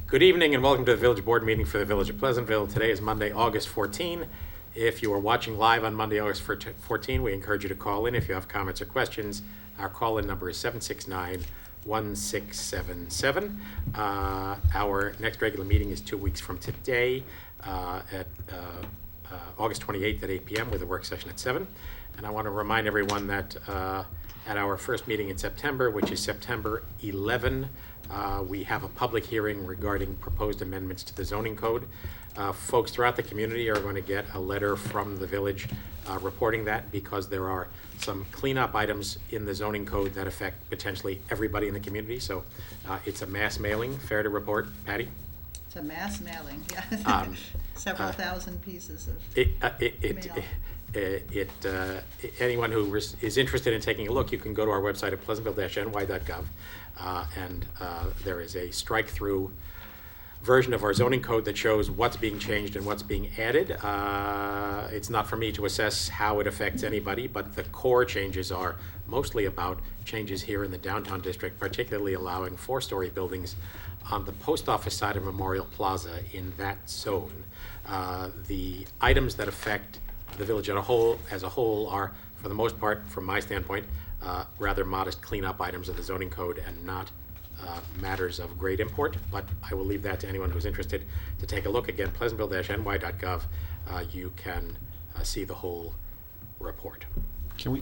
Good evening and welcome to the Village Board meeting for the Village of Pleasantville. Today is Monday, August 14. If you are watching live on Monday, August 14, we encourage you to call in if you have comments or questions. Our call-in number is 769-1677. Our next regular meeting is 2 weeks from today at August 28th at 8 p.m. with a work session at 7. And I want to remind everyone that at our first meeting in September, which is September 11, we have a public hearing regarding proposed amendments to the zoning code. Folks throughout the community are going to get a letter from the village reporting that, because there are some cleanup items in the zoning code that affect potentially everybody in the community. So it's a mass mailing. Fair to report, Patty? It's a mass mailing, yeah. Several thousand pieces of mail. Anyone who is interested in taking a look, you can go to our website at pleasantville-ny.gov, and there is a strike-through version of our zoning code that shows what's being changed and what's being added. It's not for me to assess how it affects anybody, but the core changes are mostly about changes here in the downtown district, particularly allowing 4-story buildings on the post office side of Memorial Plaza in that zone. The items that affect the village as a whole are, for the most part, from my standpoint, rather modest cleanup items of the zoning code and not matters of great import. But I will leave that to anyone who's interested to take a look. Again, pleasantville-ny.gov. You can see the whole report. Can we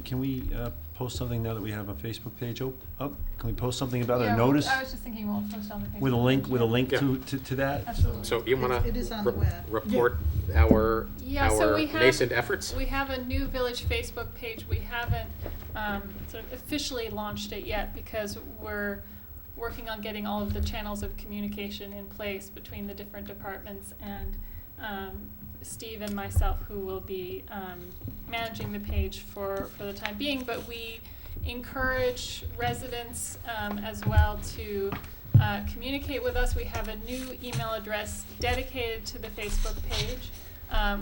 post something now that we have a Facebook page up? Can we post something about a Yeah, notice I was just thinking we'll post on the Facebook. with a link Yeah. to that? Absolutely. So you want It is on the web. report our So we have, nascent efforts? we have a new village Facebook page. We haven't sort of officially launched it yet because we're working on getting all of the channels of communication in place between the different departments, and Steve and myself, who will be managing the page for the time being. But we encourage residents as well to communicate with us. We have a new email address dedicated to the Facebook page,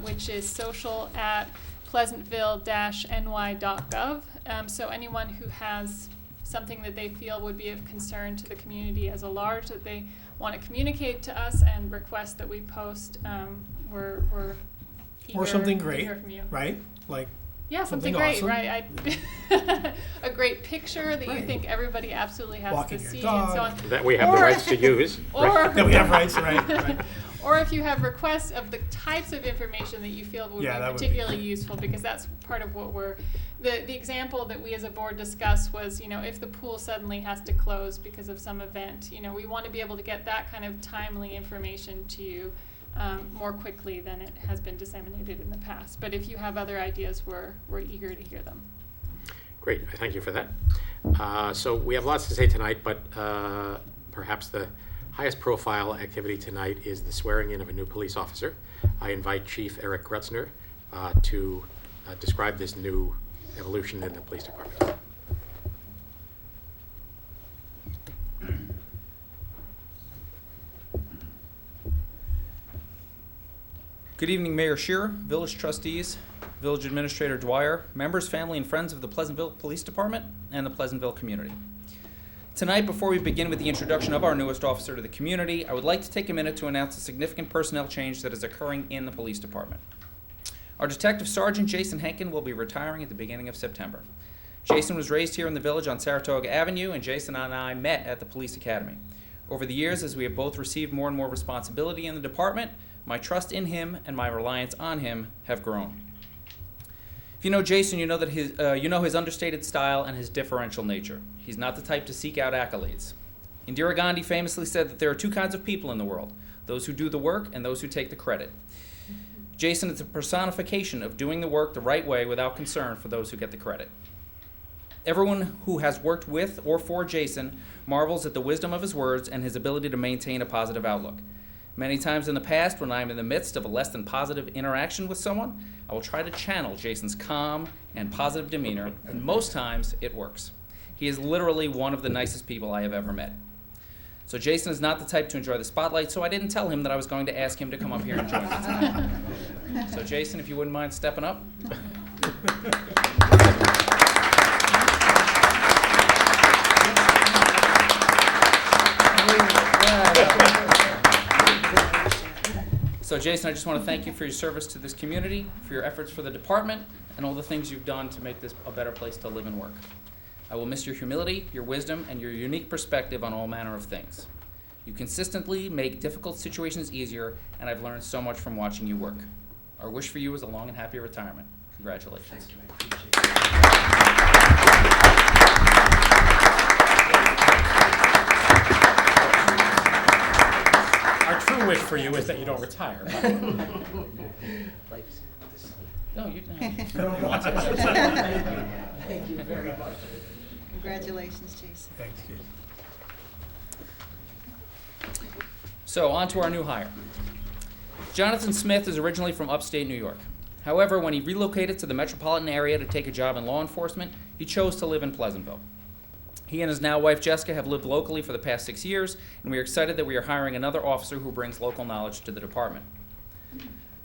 which is social@pleasantville-ny.gov. So anyone who has something that they feel would be of concern to the community as a large that they want to communicate to us and request that we post, we're eager Or something to great, hear from you. right? Like, Yeah, something something great, awesome. right? A great picture that you Right. think everybody absolutely has Walking to your see, dog. and so on. That we have the Or- rights to use. Or that we have rights, right? or if you have requests of the types of information that you feel would Yeah, be that would be- particularly useful, because that's part of what the example that we as a board discussed was, if the pool suddenly has to close because of some event, we want to be able to get that kind of timely information to you more quickly than it has been disseminated in the past. But if you have other ideas, we're eager to hear them. Great, thank you for that. So we have lots to say tonight, but perhaps the highest profile activity tonight is the swearing in of a new police officer. I invite Chief Eric Grutzner to describe this new evolution in the police department. Good evening, Mayor Shearer, Village Trustees, Village Administrator Dwyer, members, family, and friends of the Pleasantville Police Department and the Pleasantville community. Tonight, before we begin with the introduction of our newest officer to the community, I would like to take a minute to announce a significant personnel change that is occurring in the police department. Our Detective Sergeant Jason Henkin will be retiring at the beginning of September. Jason was raised here in the village on Saratoga Avenue, and Jason and I met at the police academy. Over the years, as we have both received more and more responsibility in the department, my trust in him and my reliance on him have grown. If you know Jason, you know that his understated style and his differential nature. He's not the type to seek out accolades. Indira Gandhi famously said that there are two kinds of people in the world: those who do the work and those who take the credit. Jason is a personification of doing the work the right way without concern for those who get the credit. Everyone who has worked with or for Jason marvels at the wisdom of his words and his ability to maintain a positive outlook. Many times in the past, when I'm in the midst of a less than positive interaction with someone, I will try to channel Jason's calm and positive demeanor, and most times it works. He is literally one of the nicest people I have ever met. So Jason is not the type to enjoy the spotlight, so I didn't tell him that I was going to ask him to come up here and join me tonight. So Jason, if you wouldn't mind stepping up. Jason, I just want to thank you for your service to this community, for your efforts for the department, and all the things you've done to make this a better place to live and work. I will miss your humility, your wisdom, and your unique perspective on all manner of things. You consistently make difficult situations easier, and I've learned so much from watching you work. Our wish for you is a long and happy retirement. Congratulations. Our true wish for you is that you don't retire. No, you don't. Thank you very much. Congratulations, Jason. Thank you. So, on to our new hire. Jonathan Smith is originally from upstate New York. However, when he relocated to the metropolitan area to take a job in law enforcement, he chose to live in Pleasantville. He and his now wife Jessica have lived locally for the past 6 years, and we are excited that we are hiring another officer who brings local knowledge to the department.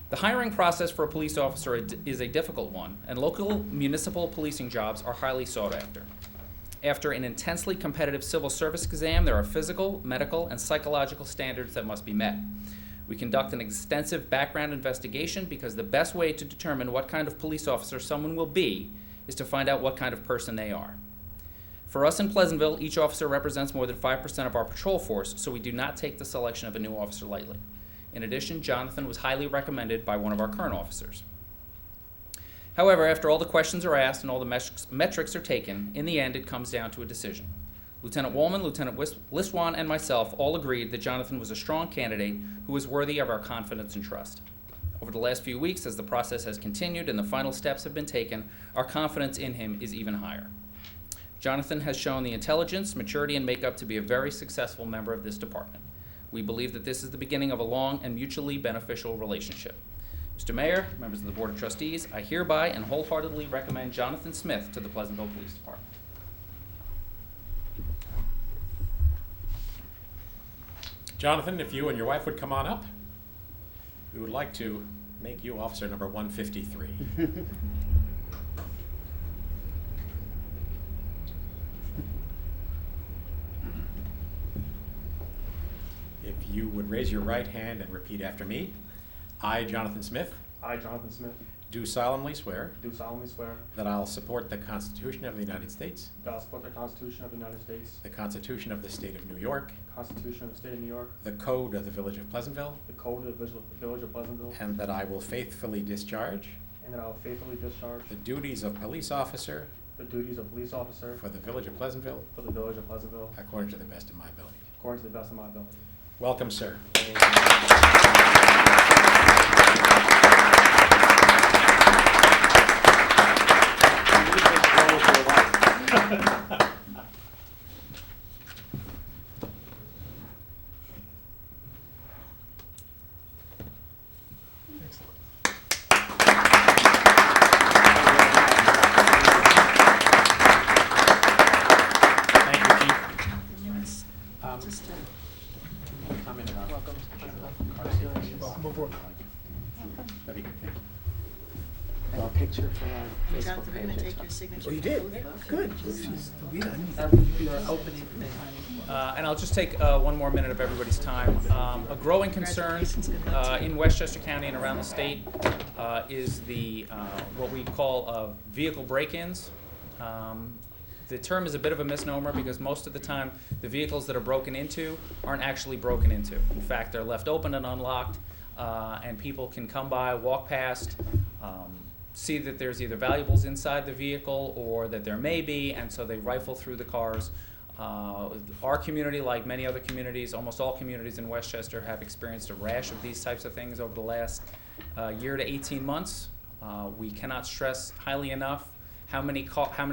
The hiring process for a police officer is a difficult one, and local municipal policing jobs are highly sought after. After an intensely competitive civil service exam, there are physical, medical, and psychological standards that must be met. We conduct an extensive background investigation because the best way to determine what kind of police officer someone will be is to find out what kind of person they are. For us in Pleasantville, each officer represents more than 5% of our patrol force, so we do not take the selection of a new officer lightly. In addition, Jonathan was highly recommended by one of our current officers. However, after all the questions are asked and all the metrics are taken, in the end it comes down to a decision. Lieutenant Woolman, Lieutenant Liswan, and myself all agreed that Jonathan was a strong candidate who was worthy of our confidence and trust. Over the last few weeks, as the process has continued and the final steps have been taken, our confidence in him is even higher. Jonathan has shown the intelligence, maturity, and makeup to be a very successful member of this department. We believe that this is the beginning of a long and mutually beneficial relationship. Mr. Mayor, members of the Board of Trustees, I hereby and wholeheartedly recommend Jonathan Smith to the Pleasantville Police Department. Jonathan, if you and your wife would come on up, we would like to make you officer number 153. If you would raise your right hand and repeat after me. I, Jonathan Smith, I, Jonathan Smith, do solemnly swear do solemnly swear that I'll support the Constitution of the United States, that I will support the Constitution of the United States, the Constitution of the State of New York, the Constitution of the State of New York, the Code of the Village of Pleasantville, the Code of the Village of Pleasantville, and that I will faithfully discharge and that I will faithfully discharge the duties of police officer the duties of police officer for the Village of Pleasantville for the Village of Pleasantville according to the best of my ability. according to the best of my ability. Welcome, sir. Thank you, Chief. Just Comment on- welcome. That'd be good. A picture for our Facebook Jonathan, we're gonna page. take your signature. Oh, you for did? both books. Good. That would be your opening thing. And I'll just take one more minute of everybody's time. A growing concern Congratulations, good luck to you. in Westchester County and around the state is the what we call vehicle break-ins. The term is a bit of a misnomer because most of the time the vehicles that are broken into aren't actually broken into. In fact, they're left open and unlocked, and people can come by, walk past, see that there's either valuables inside the vehicle or that there may be, and so they rifle through the cars. Our community, like many other communities, almost all communities in Westchester, have experienced a rash of these types of things over the last year to 18 months. We cannot stress highly enough how many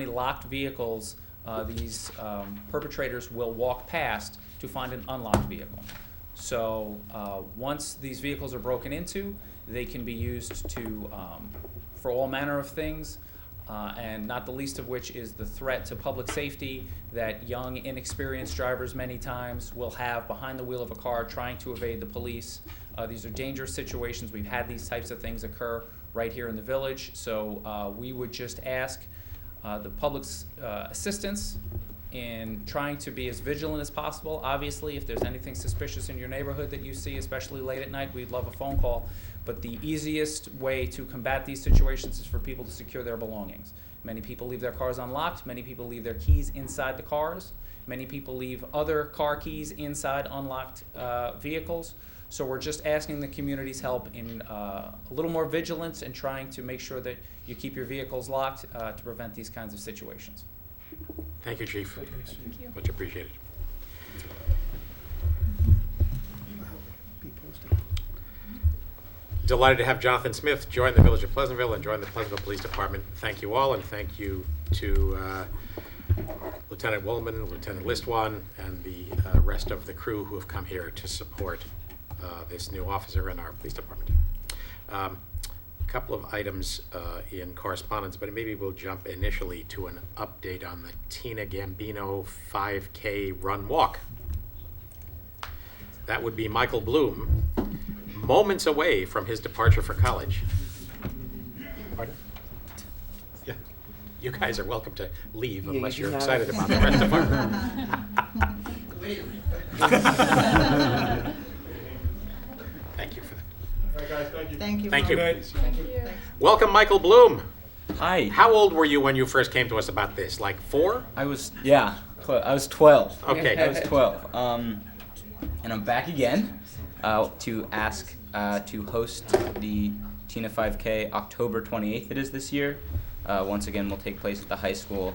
locked vehicles these perpetrators will walk past to find an unlocked vehicle. So once these vehicles are broken into, they can be used to for all manner of things, and not the least of which is the threat to public safety that young, inexperienced drivers many times will have behind the wheel of a car trying to evade the police. These are dangerous situations. We've had these types of things occur right here in the village, so we would just ask the public's assistance in trying to be as vigilant as possible. Obviously, if there's anything suspicious in your neighborhood that you see, especially late at night, we'd love a phone call. But the easiest way to combat these situations is for people to secure their belongings. Many people leave their cars unlocked. Many people leave their keys inside the cars. Many people leave other car keys inside unlocked vehicles. So we're just asking the community's help in a little more vigilance and trying to make sure that you keep your vehicles locked to prevent these kinds of situations. Thank you, Chief. Thank you. Much appreciated. Delighted to have Jonathan Smith join the Village of Pleasantville and join the Pleasantville Police Department. Thank you all, and thank you to Lieutenant Woolman, Lieutenant Listwan, and the rest of the crew who have come here to support this new officer in our police department. A couple of items in correspondence, but maybe we'll jump initially to an update on the Tina Gambino 5K run walk. That would be Michael Bloom, moments away from his departure for college. Pardon? Yeah. You guys are welcome to leave unless you're excited about the rest of our. Thank you for that. All right, guys, thank you. Thank you. Thank you. Mark. Thank you. Welcome, Michael Bloom. Hi. How old were you when you first came to us about this? Like 4? I was I was 12. Okay. I was 12. And I'm back again to ask to host the Tina 5K October 28th. It is this year. Once again, will take place at the high school.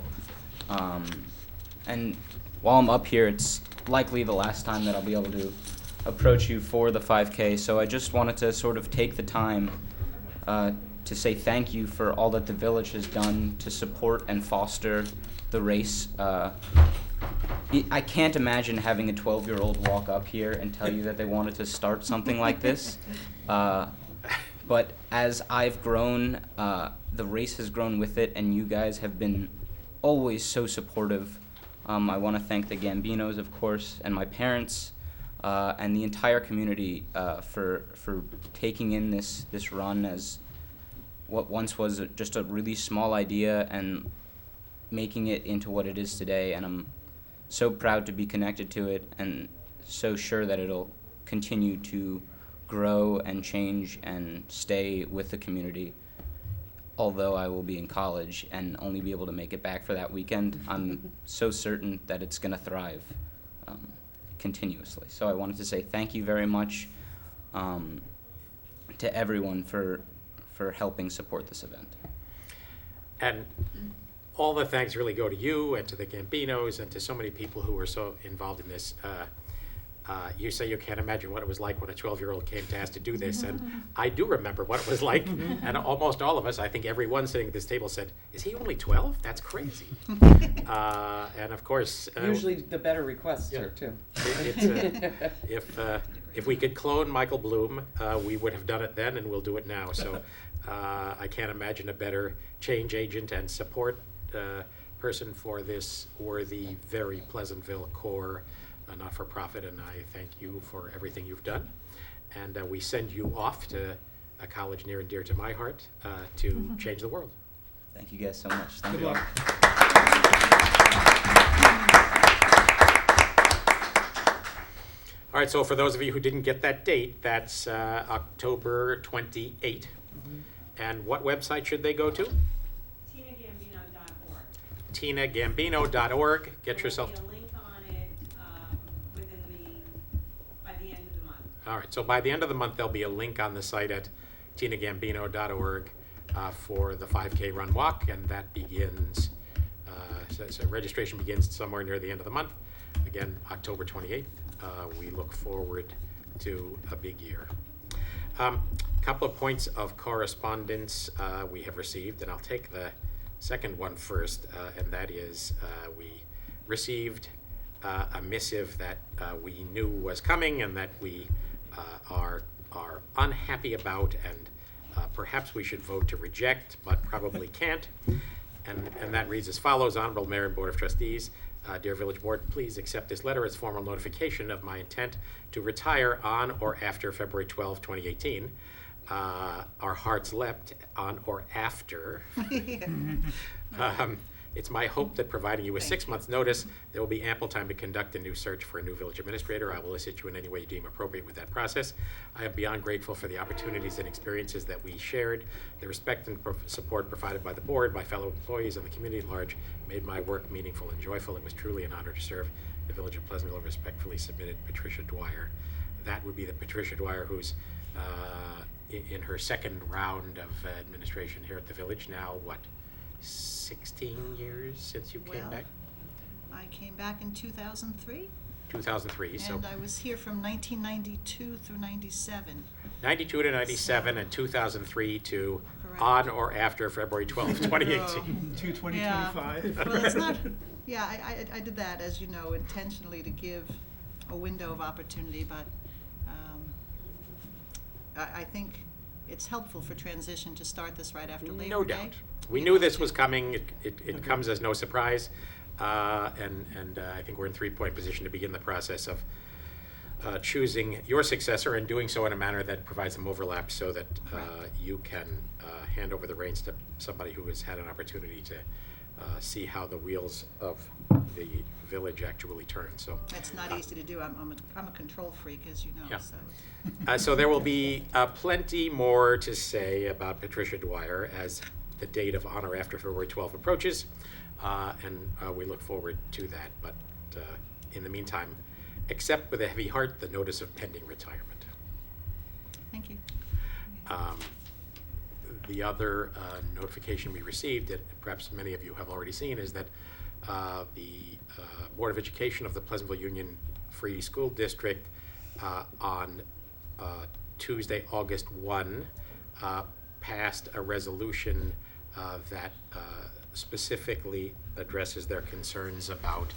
And while I'm up here, it's likely the last time that I'll be able to approach you for the 5K. So I just wanted to sort of take the time to say thank you for all that the village has done to support and foster the race. I can't imagine having a 12-year-old walk up here and tell you that they wanted to start something like this. But as I've grown, the race has grown with it, and you guys have been always so supportive. I want to thank the Gambinos, of course, and my parents, and the entire community for taking in this run as what once was just a really small idea and making it into what it is today. And I'm so proud to be connected to it and so sure that it'll continue to grow and change and stay with the community. Although I will be in college and only be able to make it back for that weekend, I'm so certain that it's going to thrive continuously. So I wanted to say thank you very much to everyone for helping support this event. And all the thanks really go to you and to the Gambinos and to so many people who were so involved in this. You say you can't imagine what it was like when a 12-year-old came to ask to do this, and I do remember what it was like, and almost all of us, I think everyone sitting at this table said, is he only 12? That's crazy. And of course... Usually the better requests yeah. are too. If we could clone Michael Bloom, we would have done it then, and we'll do it now. So I can't imagine a better change agent and support person for this worthy, very Pleasantville core not-for-profit, and I thank you for everything you've done. And we send you off to a college near and dear to my heart to change the world. Thank you guys so much. Thank Good you. luck. All right, so for those of you who didn't get that date, that's October 28. And what website should they go to? TinaGambino.org. TinaGambino.org. Get yourself... There'll be a link on it by the end of the month. All right, so by the end of the month, there'll be a link on the site at tinagambino.org for the 5K run walk, and that begins, so registration begins somewhere near the end of the month. Again, October 28th. We look forward to a big year. Couple of points of correspondence we have received, and I'll take the second one first, and that is we received a missive that we knew was coming and that we are unhappy about, and perhaps we should vote to reject, but probably can't. And that reads as follows: Honorable Mayor and Board of Trustees, dear Village Board, please accept this letter as formal notification of my intent to retire on or after February 12, 2018. Our hearts leapt on or after It's my hope that providing you with Thank 6 you. months' notice, there will be ample time to conduct a new search for a new village administrator. I will assist you in any way you deem appropriate with that process. I am beyond grateful for the opportunities and experiences that we shared. The respect and support provided by the board, my fellow employees, and the community at large made my work meaningful and joyful. It was truly an honor to serve the village of Pleasantville. Respectfully submitted, Patricia Dwyer. That would be the Patricia Dwyer who's in her second round of administration here at the village now, 16 years since you came Well, back? I came back in 2003, 2003, so and I was here from 1992 through 97. 92 to 97 and 2003 to Correct. on or after February 12th, 2018. To 2025. Well, it's not, yeah, I did that, as you know, intentionally to give a window of opportunity, but I think it's helpful for transition to start this right after Labor Day. No doubt. We knew this was coming. It comes as no surprise. And I think we're in three-point position to begin the process of choosing your successor and doing so in a manner that provides some overlap so that you can hand over the reins to somebody who has had an opportunity to see how the wheels of the village actually turn. So That's not easy to do. I'm a control freak, as you know, Yeah. so. So there will be plenty more to say about Patricia Dwyer as the date of on or after February 12th approaches, and we look forward to that. But in the meantime, accept with a heavy heart the notice of pending retirement. Thank you. The other notification we received, that perhaps many of you have already seen, is that the Board of Education of the Pleasantville Union Free School District on Tuesday, August 1, passed a resolution that specifically addresses their concerns about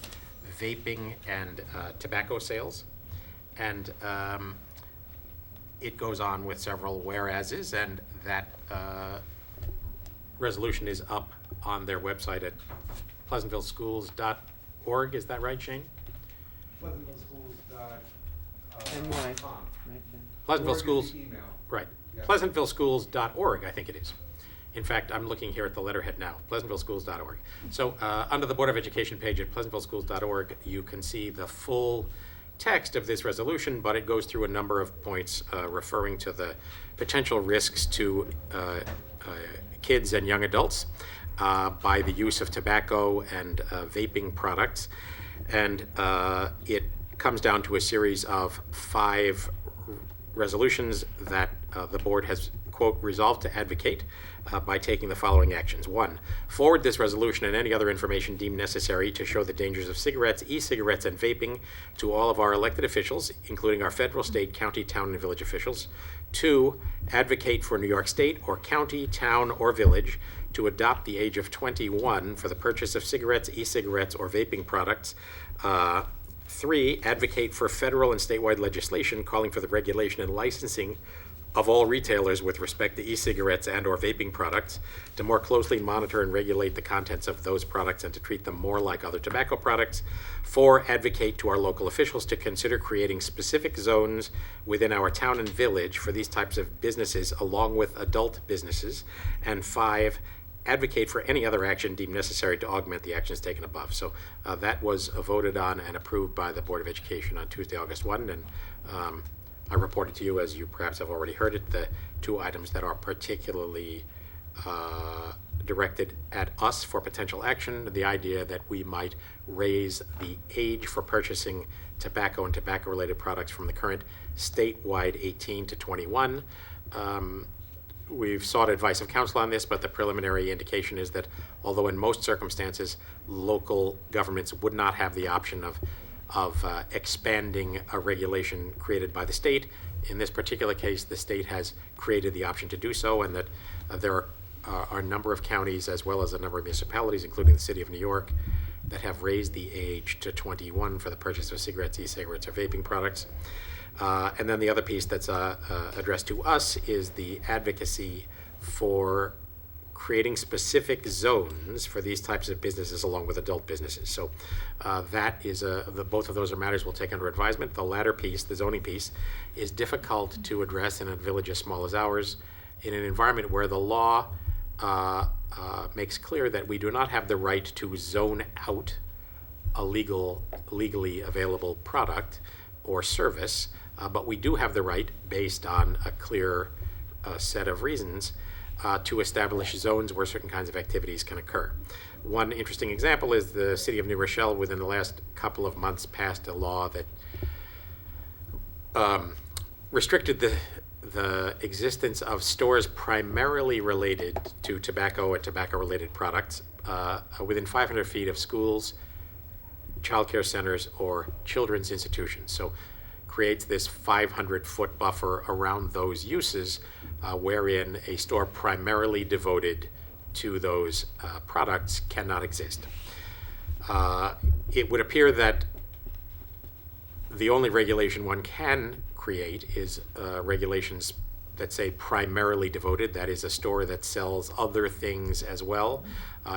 vaping and tobacco sales. And it goes on with several whereases, and that resolution is up on their website at pleasantvilleschools.org. Is that right, Shane? NY, right? Pleasantville Schools. Right. pleasantvilleschools.org, I think it is. In fact, I'm looking here at the letterhead now, pleasantvilleschools.org. So under the Board of Education page at pleasantvilleschools.org, you can see the full text of this resolution, but it goes through a number of points referring to the potential risks to kids and young adults by the use of tobacco and vaping products. And it comes down to a series of 5 resolutions that the board has, quote, resolved to advocate by taking the following actions. 1, forward this resolution and any other information deemed necessary to show the dangers of cigarettes, e-cigarettes, and vaping to all of our elected officials, including our federal, state, county, town, and village officials. 2, advocate for New York State or county, town, or village to adopt the age of 21 for the purchase of cigarettes, e-cigarettes, or vaping products. 3, advocate for federal and statewide legislation calling for the regulation and licensing of all retailers with respect to e-cigarettes and or vaping products to more closely monitor and regulate the contents of those products and to treat them more like other tobacco products. 4, advocate to our local officials to consider creating specific zones within our town and village for these types of businesses along with adult businesses. And 5, advocate for any other action deemed necessary to augment the actions taken above. So that was voted on and approved by the Board of Education on Tuesday, August 1, and I reported to you, as you perhaps have already heard it, the 2 items that are particularly directed at us for potential action. The idea that we might raise the age for purchasing tobacco and tobacco-related products from the current statewide 18 to 21. We've sought advice of counsel on this, but the preliminary indication is that although in most circumstances local governments would not have the option of expanding a regulation created by the state, in this particular case the state has created the option to do so, and that there are a number of counties as well as a number of municipalities, including the city of New York, that have raised the age to 21 for the purchase of cigarettes, e-cigarettes, or vaping products. And then the other piece that's addressed to us is the advocacy for creating specific zones for these types of businesses along with adult businesses. So that is both of those are matters we'll take under advisement. The latter piece, the zoning piece, is difficult to address in a village as small as ours in an environment where the law makes clear that we do not have the right to zone out a legally available product or service, but we do have the right, based on a clear set of reasons, to establish zones where certain kinds of activities can occur. One interesting example is the city of New Rochelle, within the last couple of months, passed a law that restricted the existence of stores primarily related to tobacco and tobacco-related products within 500 feet of schools, childcare centers, or children's institutions. So creates this 500-foot buffer around those uses wherein a store primarily devoted to those products cannot exist. It would appear that the only regulation one can create is regulations that say primarily devoted, that is a store that sells other things as well,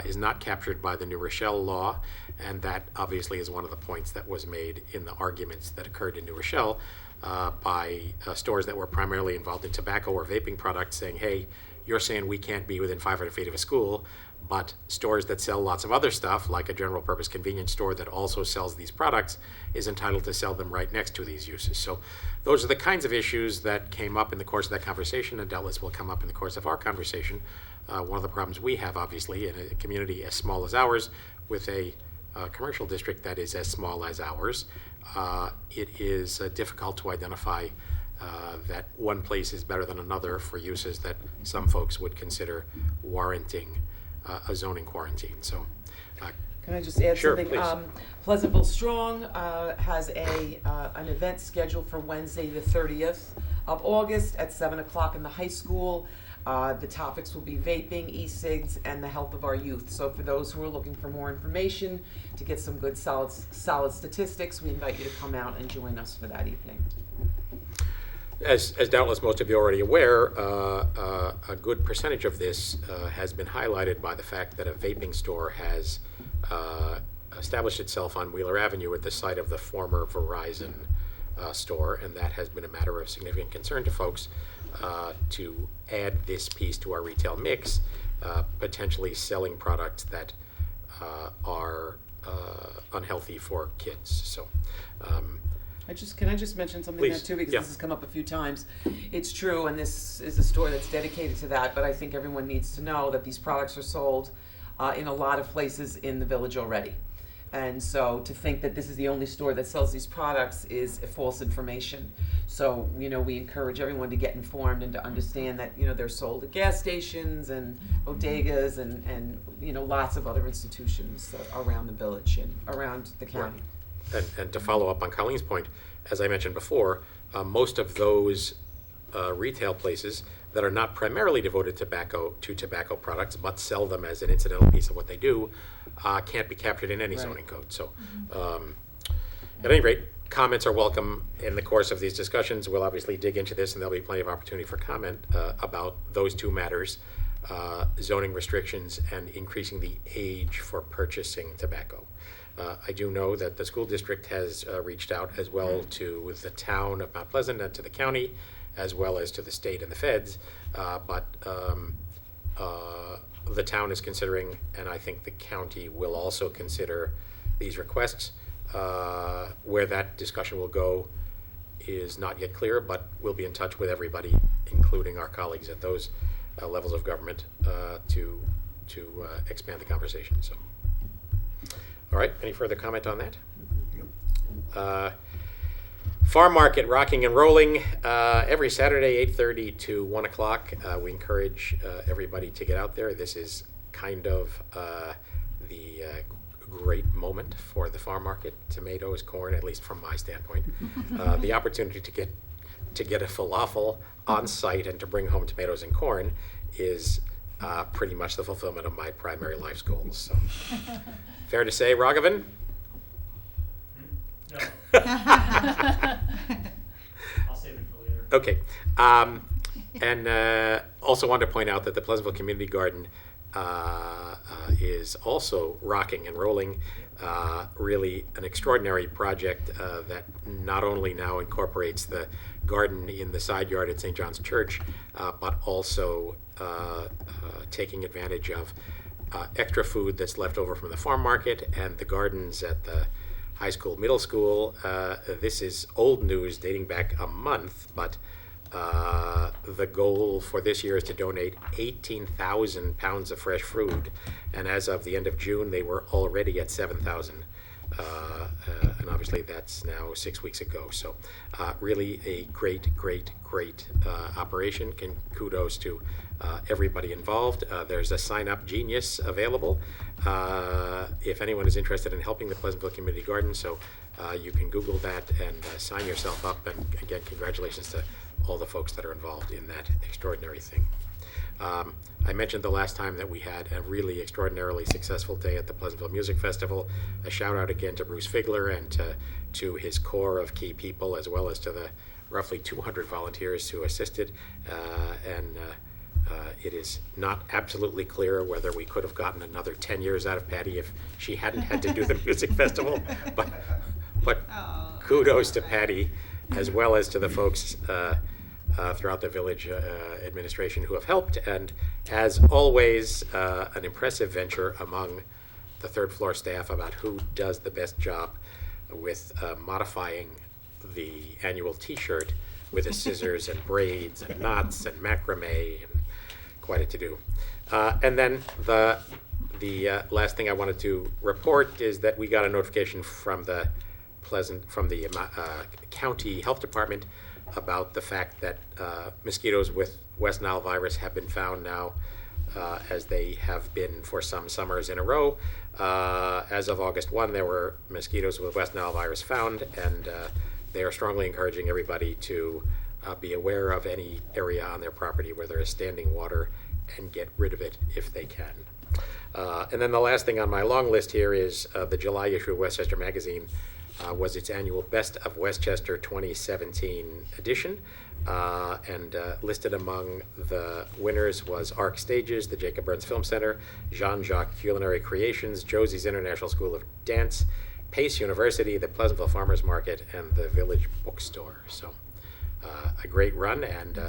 is not captured by the New Rochelle law, and that obviously is one of the points that was made in the arguments that occurred in New Rochelle by stores that were primarily involved in tobacco or vaping products, saying, hey, you're saying we can't be within 500 feet of a school, but stores that sell lots of other stuff, like a general purpose convenience store that also sells these products, is entitled to sell them right next to these uses. So those are the kinds of issues that came up in the course of that conversation, and doubtless will come up in the course of our conversation. One of the problems we have, obviously, in a community as small as ours, with a commercial district that is as small as ours, it is difficult to identify that one place is better than another for uses that some folks would consider warranting a zoning quarantine. So, Can I just add Sure, something? please. Pleasantville Strong has an event scheduled for Wednesday, the 30th of August at 7 o'clock in the high school. The topics will be vaping, e-cigs, and the health of our youth. So for those who are looking for more information, to get some good solid statistics, we invite you to come out and join us for that evening. as doubtless most of you are already aware, a good percentage of this has been highlighted by the fact that a vaping store has established itself on Wheeler Avenue at the site of the former Verizon store, and that has been a matter of significant concern to folks to add this piece to our retail mix, potentially selling products that are unhealthy for kids. So. Can I just mention something there Please, too, because yeah. this has come up a few times. It's true, and this is a store that's dedicated to that, but I think everyone needs to know that these products are sold in a lot of places in the village already. And so to think that this is the only store that sells these products is false information. So, we encourage everyone to get informed and to understand that, they're sold at gas stations and bodegas and lots of other institutions around the village and around the county. And to follow up on Colleen's point, as I mentioned before, most of those retail places that are not primarily devoted to tobacco products, but sell them as an incidental piece of what they do, can't be captured in any Right. zoning code. So, at any rate, comments are welcome in the course of these discussions. We'll obviously dig into this, and there'll be plenty of opportunity for comment about those two matters, zoning restrictions and increasing the age for purchasing tobacco. I do know that the school district has reached out as well to the town of Mount Pleasant and to the county, as well as to the state and the feds. But the town is considering, and I think the county will also consider these requests. Where that discussion will go is not yet clear, but we'll be in touch with everybody, including our colleagues at those levels of government, to expand the conversation. So. All right, any further comment on that? Farm Market, rocking and rolling, every Saturday, 8:30 to 1 o'clock. We encourage everybody to get out there. This is kind of the great moment for the farm market. Tomatoes, corn, at least from my standpoint. The opportunity to get a falafel on site and to bring home tomatoes and corn is pretty much the fulfillment of my primary life's goals. So. Fair to say, Raghavan? No. I'll save it for later. Okay. And also wanted to point out that the Pleasantville Community Garden is also rocking and rolling. Really an extraordinary project that not only now incorporates the garden in the side yard at St. John's Church, but also taking advantage of extra food that's left over from the farm market and the gardens at the high school, middle school. This is old news dating back a month, but the goal for this year is to donate 18,000 pounds of fresh food, and as of the end of June, they were already at 7,000. And obviously that's now 6 weeks ago. So really a great operation. Kudos to everybody involved. There's a sign-up genius available if anyone is interested in helping the Pleasantville Community Garden. So you can Google that and sign yourself up. And again, congratulations to all the folks that are involved in that extraordinary thing. I mentioned the last time that we had a really extraordinarily successful day at the Pleasantville Music Festival. A shout out again to Bruce Figler and to his core of key people, as well as to the roughly 200 volunteers who assisted. It is not absolutely clear whether we could have gotten another 10 years out of Patty if she hadn't had to do the music festival, but kudos to Patty, as well as to the folks throughout the village administration who have helped, and as always, an impressive venture among the third floor staff about who does the best job with modifying the annual t-shirt with the scissors and braids and knots and macrame, and quite a to-do. And then the last thing I wanted to report is that we got a notification from the county health department about the fact that mosquitoes with West Nile virus have been found now, as they have been for some summers in a row. As of August 1, there were mosquitoes with West Nile virus found, and they are strongly encouraging everybody to be aware of any area on their property where there is standing water and get rid of it if they can. And then the last thing on my long list here is the July issue of Westchester Magazine was its annual Best of Westchester 2017 edition. And listed among the winners was Arc Stages, the Jacob Burns Film Center, Jean-Jacques Culinary Creations, Josie's International School of Dance, Pace University, the Pleasantville Farmers Market, and the Village Bookstore. So a great run, and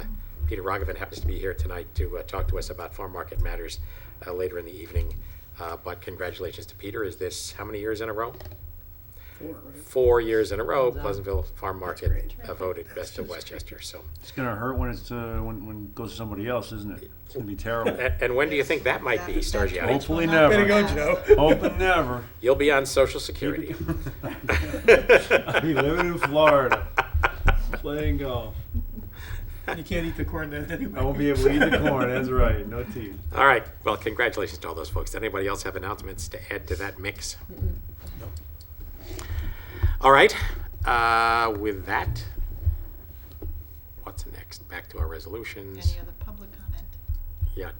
Peter Rogovan happens to be here tonight to talk to us about farm market matters later in the evening. But congratulations to Peter. Is this how many years in a row? 4, right? 4 years in a row, Well done. Pleasantville Farm Market great. voted Best of Westchester. So, It's gonna hurt when it's when it goes to somebody else, isn't it? It's gonna be terrible. and when do you think that might be, Stargiani? Hopefully Will never. not Way to go, pass. Joe. Hoping never. You'll be on Social Security. I'll be living in Florida, playing golf. You can't eat the corn then anyway. I won't be able to eat the corn. That's right. No teeth. All right. Well, congratulations to all those folks. Does anybody else have announcements to add to that mix? All right. With that, what's next? Back to our resolutions. Any other public comment? Yeah.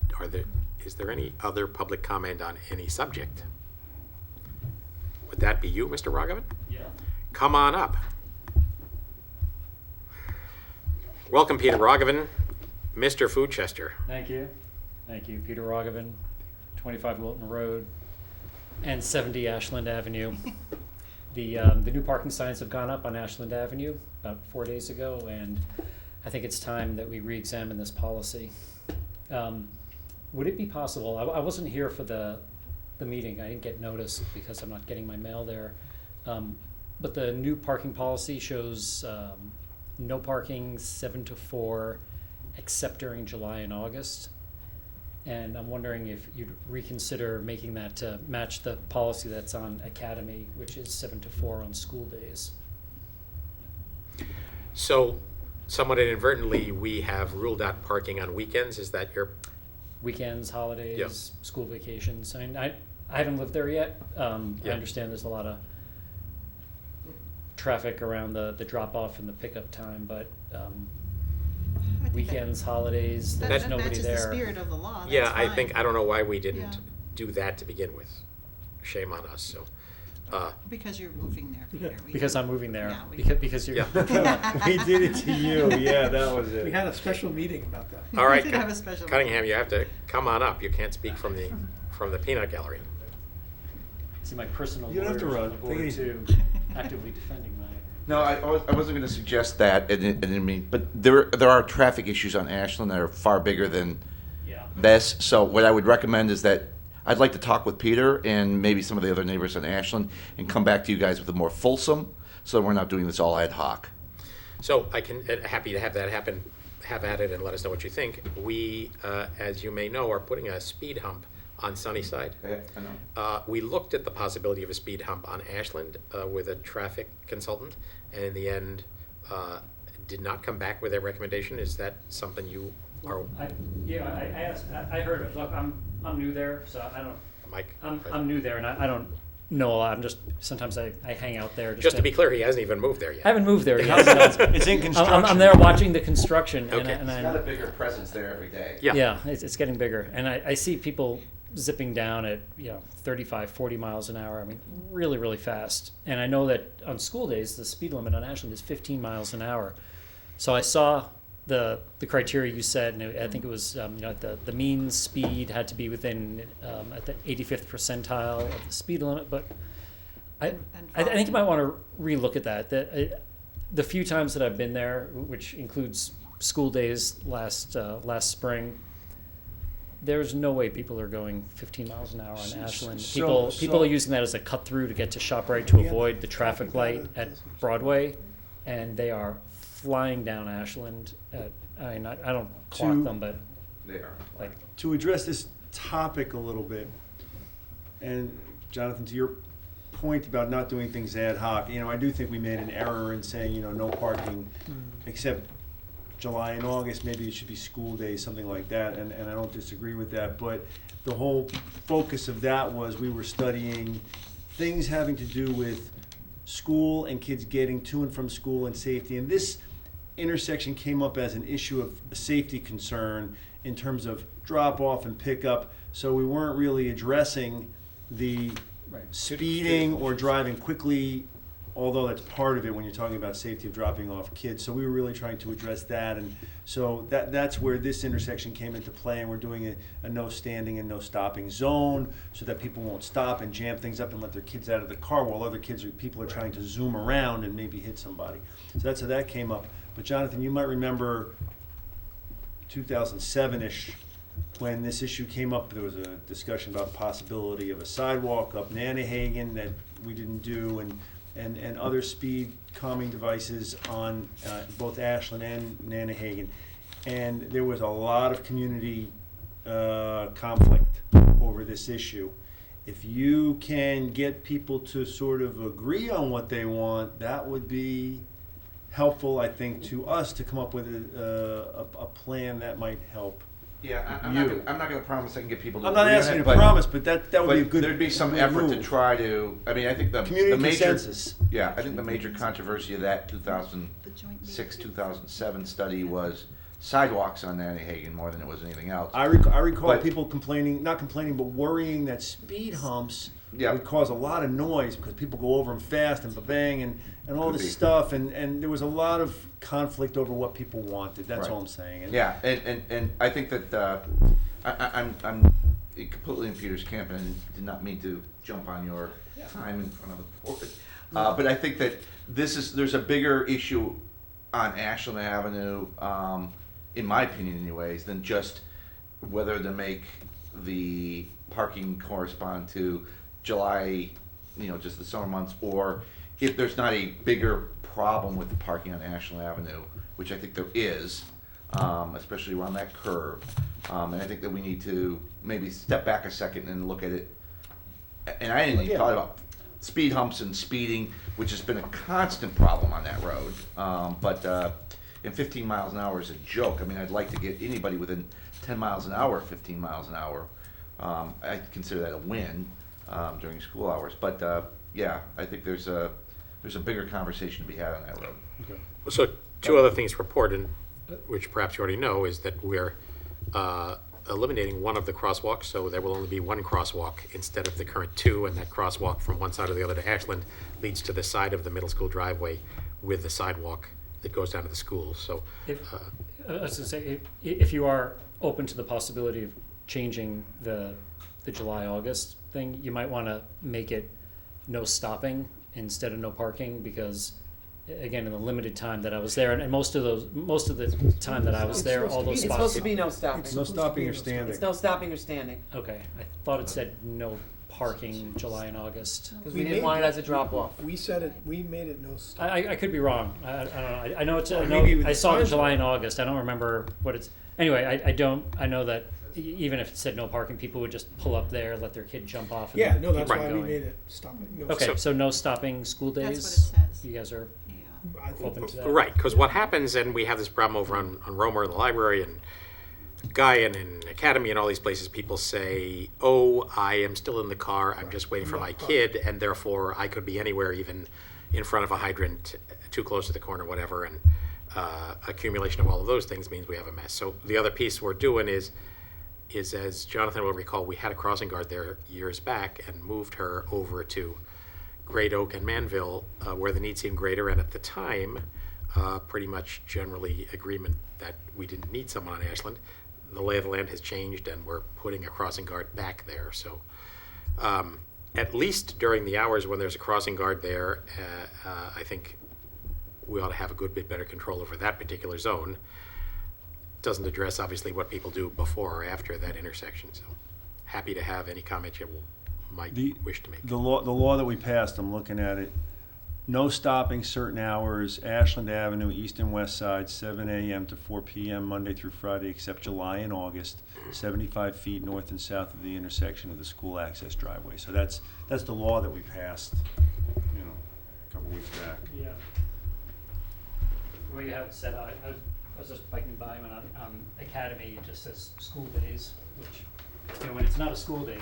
Is there any other public comment on any subject? Would that be you, Mr. Rogovan? Yeah. Come on up. Welcome, Peter Rogovan, Mr. Foodchester. Thank you. Thank you. Peter Rogovan, 25 Wilton Road and 70 Ashland Avenue. The new parking signs have gone up on Ashland Avenue about 4 days ago, and I think it's time that we re-examine this policy. Would it be possible, I wasn't here for the meeting, I didn't get notice because I'm not getting my mail there, but the new parking policy shows no parking 7 to 4 except during July and August. And I'm wondering if you'd reconsider making that to match the policy that's on Academy, which is 7 to 4 on school days. So, somewhat inadvertently, we have ruled out parking on weekends. Is that your? Weekends, holidays, Yep. school vacations. I mean, I haven't lived there yet. I Yeah. understand there's a lot of traffic around the drop-off and the pickup time, but I think weekends, holidays, that there's that nobody matches there. the spirit of the law. That's Yeah, I fine. think, I don't know why we didn't Yeah. do that to begin with. Shame on us, so. Because you're moving there, Peter. Because I'm moving there. Yeah, we- Because you're. Yeah. We did it to you. Yeah, that was We it. had a special meeting about that. All right, We did have a special Cunningham, you have to come on up. You can't speak from the peanut gallery. See, my personal You don't have lawyers to on run. the Take it board easy. too, actively defending No, I wasn't going to suggest that, but there are traffic issues on Ashland that are far bigger than this. So what I would recommend is that I'd like to talk with Peter and maybe some of the other neighbors on Ashland and come back to you guys with a more fulsome, so we're not doing this all ad hoc. So I can, happy to have that happen, have at it and let us know what you think. We, as you may know, are putting a speed hump on Sunnyside. Yeah, I know. We looked at the possibility of a speed hump on Ashland with a traffic consultant, and in the end, did not come back with a recommendation. Is that something you are, I asked, I heard of it. Look, I'm new there, so I don't, Mike? I'm new there and I don't know a lot. I'm just, sometimes I hang out there. Just to be clear, he hasn't even moved there yet. I haven't moved there yet. It's in construction. I'm there watching the construction Okay. and It's got a bigger presence there every day. Yeah. yeah, it's getting bigger. And I see people zipping down at, 35, 40 miles an hour. I mean, really, really fast. And I know that on school days, the speed limit on Ashland is 15 miles an hour. So I saw the criteria you said, and I think it was, the mean speed had to be within, at the 85th percentile of the speed limit. But I think you might want to relook at that. The few times that I've been there, which includes school days last spring, there's no way people are going 15 miles an hour on Ashland. People are using that as a cut through to get to ShopRite to avoid the traffic light at Broadway, and they are flying down Ashland. I don't clock them, but They are. like To address this topic a little bit, and Jonathan, to your point about not doing things ad hoc, I do think we made an error in saying, no parking except July and August, maybe it should be school days, something like that, and I don't disagree with that, but the whole focus of that was we were studying things having to do with school and kids getting to and from school and safety, and this intersection came up as an issue of a safety concern in terms of drop off and pickup, so we weren't really addressing the speeding or driving quickly, although that's part of it when you're talking about safety of dropping off kids. So we were really trying to address that, and so that's where this intersection came into play, and we're doing a no standing and no stopping zone so that people won't stop and jam things up and let their kids out of the car while other people are trying to zoom around and maybe hit somebody. So that's how that came up. But Jonathan, you might remember 2007-ish, when this issue came up, there was a discussion about possibility of a sidewalk up Nanahagan that we didn't do, and other speed calming devices on both Ashland and Nanahagan. And there was a lot of community conflict over this issue. If you can get people to sort of agree on what they want, that would be helpful, I think, to us to come up with a plan that might help. Yeah, I'm not going to promise I can get people to I'm not agree on asking it, you to promise, but that would be a good. There'd be some good effort to move. try to. I mean, I think the Community major consensus. Yeah, I think the major controversy of that The joint meeting. 2006-2007 study was sidewalks on Nanahagan more than it was anything else. I recall But- people not complaining, but worrying that speed humps Yeah. would cause a lot of noise because people go over them fast and bang and all Could this be. stuff, and there was a lot of conflict over what people wanted. That's Right. all I'm saying. And Yeah, and I think that I'm completely in Peter's camp, and did not mean to jump on your time in front of the board. But I think that there's a bigger issue on Ashland Avenue, in my opinion anyways, than just whether to make the parking correspond to July, just the summer months, or if there's not a bigger problem with the parking on Ashland Avenue, which I think there is, especially around that curve. And I think that we need to maybe step back a second and look at it. And I didn't even thought about speed humps and speeding, which has been a constant problem on that road. But 15 miles an hour is a joke. I mean, I'd like to get anybody within 10 miles an hour, 15 miles an hour. I consider that a win during school hours. But yeah, I think there's a bigger conversation to be had on that road. So two other things reported, which perhaps you already know, is that we're eliminating one of the crosswalks, so there will only be one crosswalk instead of the current two, and that crosswalk from one side or the other to Ashland leads to the side of the middle school driveway with the sidewalk that goes down to the school. So I was gonna say, if you are open to the possibility of changing the July-August thing, you might want to make it no stopping instead of no parking, because again, in the limited time that I was there, and most of the time that I was there, all those It's supposed spots. to be no stopping. No stopping or standing. It's no stopping or standing, Okay, I thought it said no parking July and August. because we didn't want it as a drop-off. We said it, we made it no stop. I could be wrong. I don't know. I know it's. I Well, maybe know with I the saw the signs July on it. and August. I don't remember what it's. Anyway, I don't. I know that even if it said no parking, people would just pull up there, let their kid jump off. And Yeah, then no, that's keep why we going. made it stopping, no Okay, stop. so no stopping school days. That's what it says. You guys are Yeah. I think open to that. Right, because what happens, and we have this problem over on Romer in the library and Guy and in Academy and all these places, people say, oh, I am still in the car, I'm just waiting for my kid, and therefore I could be anywhere, even in front of a hydrant, too close to the corner, whatever, and accumulation of all of those things means we have a mess. So the other piece we're doing is as Jonathan will recall, we had a crossing guard there years back and moved her over to Great Oak and Manville, where the need seemed greater, and at the time, pretty much generally agreement that we didn't need someone on Ashland. The lay of the land has changed, and we're putting a crossing guard back there. So, at least during the hours when there's a crossing guard there, I think we ought to have a good bit better control over that particular zone. Doesn't address obviously what people do before or after that intersection. So, happy to have any comment you might wish to make. The law that we passed, I'm looking at it, no stopping certain hours, Ashland Avenue, east and west side, 7 a.m. to 4 p.m. Monday through Friday, except July and August, 75 feet north and south of the intersection of the school access driveway. So that's the law that we passed, a couple weeks back. Yeah. Well, you have it set out. I was just biking by and on Academy, it just says school days, which, when it's not a school day,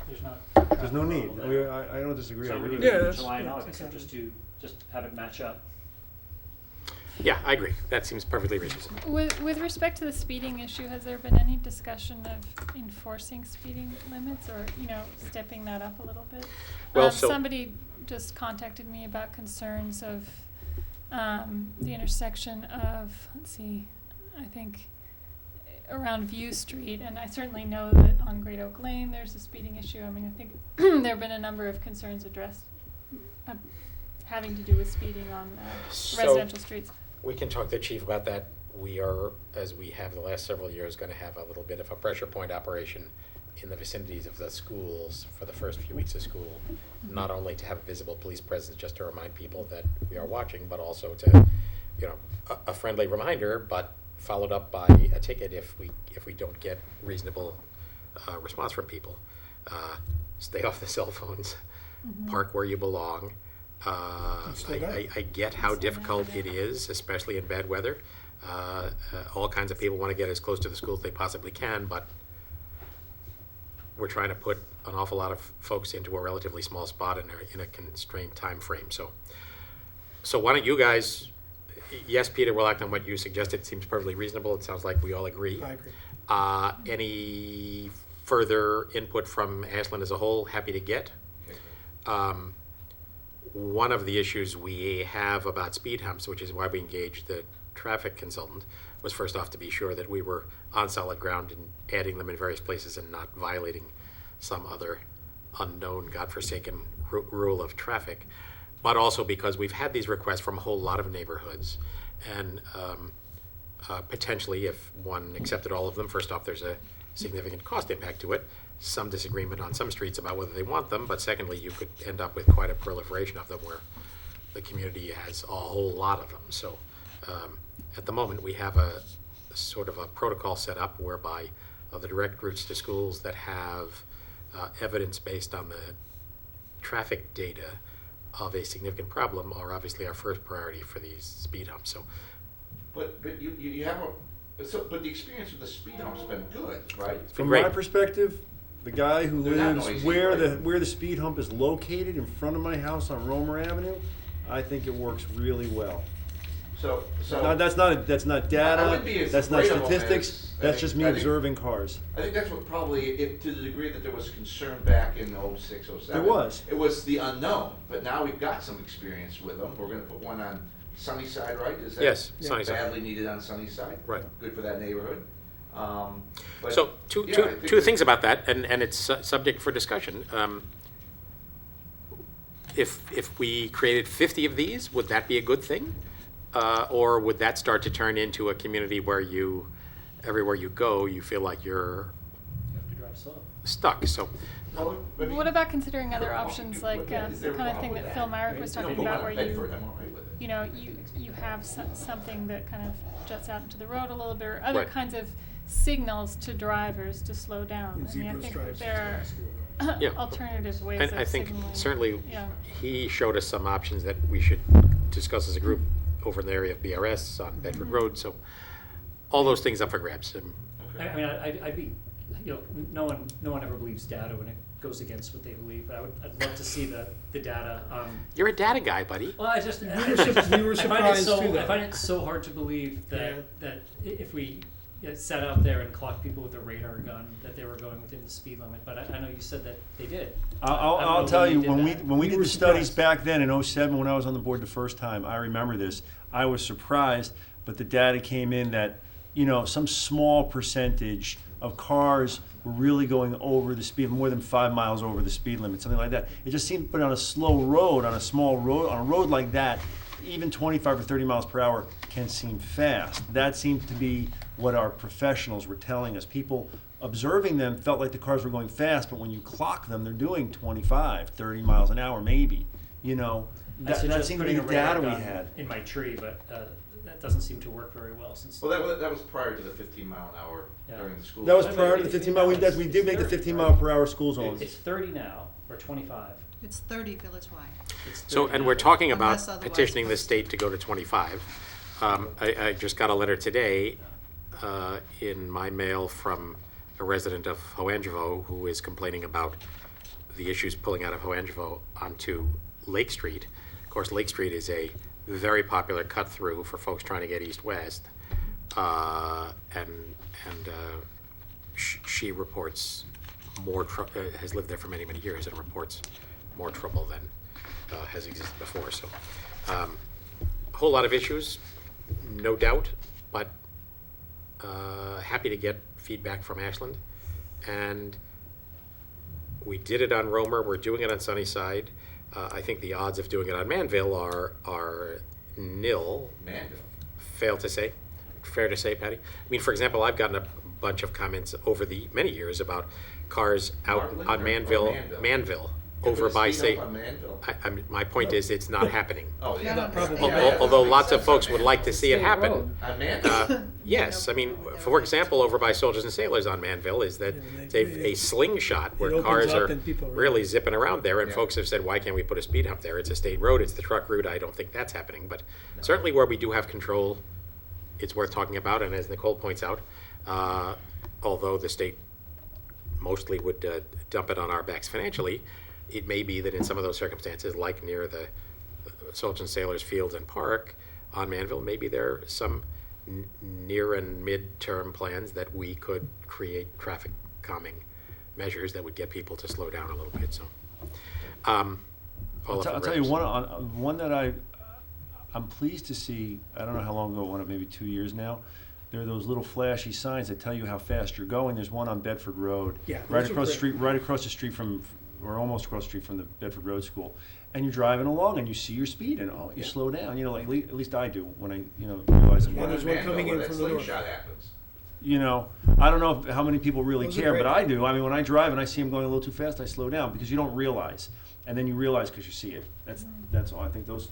there's not. There's no need. traffic flow there. I don't disagree. I So we really need do. Yeah, to that's- July and yeah, August, exactly. just have it match up. Yeah, I agree. That seems perfectly reasonable. With respect to the speeding issue, has there been any discussion of enforcing speeding limits or, stepping that up a little bit? Well, so- Somebody just contacted me about concerns of the intersection of, I think around View Street, and I certainly know that on Great Oak Lane there's a speeding issue. I mean, I think there have been a number of concerns addressed having to do with speeding on So- residential streets. We can talk to the chief about that. We are, as we have the last several years, going to have a little bit of a pressure point operation in the vicinities of the schools for the first few weeks of school, not only to have a visible police presence just to remind people that we are watching, but also to, a friendly reminder, but followed up by a ticket if we don't get reasonable response from people. Stay off the cell phones, park where you belong. I get how difficult it is, especially in bad weather. All kinds of people want to get as close to the school as they possibly can, but we're trying to put an awful lot of folks into a relatively small spot in a constrained time frame. So why don't you guys? Yes, Peter, we'll act on what you suggested. It seems perfectly reasonable. It sounds like we all agree. I agree. Any further input from Ashland as a whole? Happy to get. One of the issues we have about speed humps, which is why we engaged the traffic consultant, was first off to be sure that we were on solid ground and adding them in various places and not violating some other unknown, godforsaken rule of traffic, but also because we've had these requests from a whole lot of neighborhoods, and potentially, if one accepted all of them, first off, there's a significant cost impact to it, some disagreement on some streets about whether they want them, but secondly, you could end up with quite a proliferation of them where the community has a whole lot of them. So at the moment, we have a sort of a protocol set up whereby the direct routes to schools that have evidence based on the traffic data of a significant problem are obviously our first priority for these speed humps. So, But you have but the experience with the speed hump's been good, right? From Great. my perspective, the guy who They're not lives noisy, where right? where the speed hump is located in front of my house on Romer Avenue, I think it works really well. So Now, that's not I data, wouldn't be as that's not afraid of 'em statistics, as- that's just me I think- observing cars. I think that's what probably, if to the degree that there was concern back in 06, 07. There was. It was the unknown, but now we've got some experience with them. We're gonna put one on Sunnyside, right? Is that yes, Sunnyside. badly needed on Sunnyside? Right. Good for that neighborhood. But So yeah, I think two that- things about that, and it's subject for discussion. if we created 50 of these, would that be a good thing? Or would that start to turn into a community where everywhere you go, you feel like you're You have to drive slow. stuck? So, What about considering other options, like the kind of thing that Phil Myrick was talking about, where you know, you have something that kind of juts out into the road a little bit, or other Right. kinds of signals to drivers to slow down. I mean, I Zebra think stripes. there Yeah. are alternative ways and of I think signaling. certainly Yeah. he showed us some options that we should discuss as a group over in the area of BRS on Bedford Road. So all those things up for grabs. And I mean, I'd be, you know, no one ever believes data when it goes against what they believe, but I'd love to see the data. you're a data guy, buddy. Well, I just, We were I find it surprised so, too, though. I find it so hard to believe that if we sat out there and clocked people with a radar gun, that they were going within the speed limit, but I know you said that they did. I don't I'll know tell when you, did when that. we We did were the studies surprised. back then in '07, when I was on the board the first time, I remember this. I was surprised, but the data came in that, you know, some small percentage of cars were really going over the speed, more than 5 miles over the speed limit, something like that. It just seemed, but on a slow road, on a small road, on a road like that, even 25 or 30 miles per hour can seem fast. That seemed to be what our professionals were telling us. People observing them felt like the cars were going fast, but when you clock them, they're doing 25, 30 miles an hour, maybe. You know, I that suggest seemed to be putting the a radar data we gun had. in my tree, but that doesn't seem to work very well since. Well, that was prior to the 15-mile-an-hour Yeah. during the school. That was Wait, prior to wait, the 15 mile, we did make the 15 mile per hour school zones. It's 30 now, or 25. It's 30 village-wide. It's So, 30 and now. we're talking about Unless otherwise petitioning the posted. state to go to 25. I just got a letter today in my mail from a resident of Hoangelo who is complaining about the issues pulling out of Hoangelo onto Lake Street. Of course, Lake Street is a very popular cut through for folks trying to get east-west. She reports has lived there for many, many years and reports more trouble than has existed before. So, a whole lot of issues, no doubt, but happy to get feedback from Ashland. And we did it on Romer, we're doing it on Sunnyside. I think the odds of doing it on Manville are nil. Manville. Fair to say, Patty? I mean, for example, I've gotten a bunch of comments over the many years about cars out Martland on or Manville, Manville? over by, Speed say, up on Manville. my point is, it's not happening. Oh, yeah. Not on the Probably. state. Although lots of folks would like to see it happen. On Manville. Yes, I mean, for example, over by Soldiers and Sailors on Manville is that Yeah, they've a slingshot it where opens cars up are and people run. really zipping around there, and Yeah. folks have said, why can't we put a speed hump there? It's a state road, it's the truck route, I don't think that's happening, but certainly where we do have control, it's worth talking about, and as Nicole points out, although the state mostly would dump it on our backs financially, it may be that in some of those circumstances, like near the Soldiers and Sailors Fields and Park on Manville, maybe there are some near and mid-term plans that we could create traffic calming measures that would get people to slow down a little bit. So, all I'll up for tell you grabs. one that I'm pleased to see. I don't know how long ago it went up, maybe 2 years now. There are those little flashy signs that tell you how fast you're going. There's one on Bedford Road, Yeah, right those are across the great. street, right across the street from, or almost across the street from the Bedford Road School. And you're driving along and you see your speed and you slow down. You know, like, at least I do when I realize I'm Yeah, going. there's one coming in Where that from the north. slingshot happens. You know, I don't know how many people really Those are care, but great. I do. I mean, when I drive and I see them going a little too fast, I slow down because you don't realize, and then you realize because you see it. That's all. I think those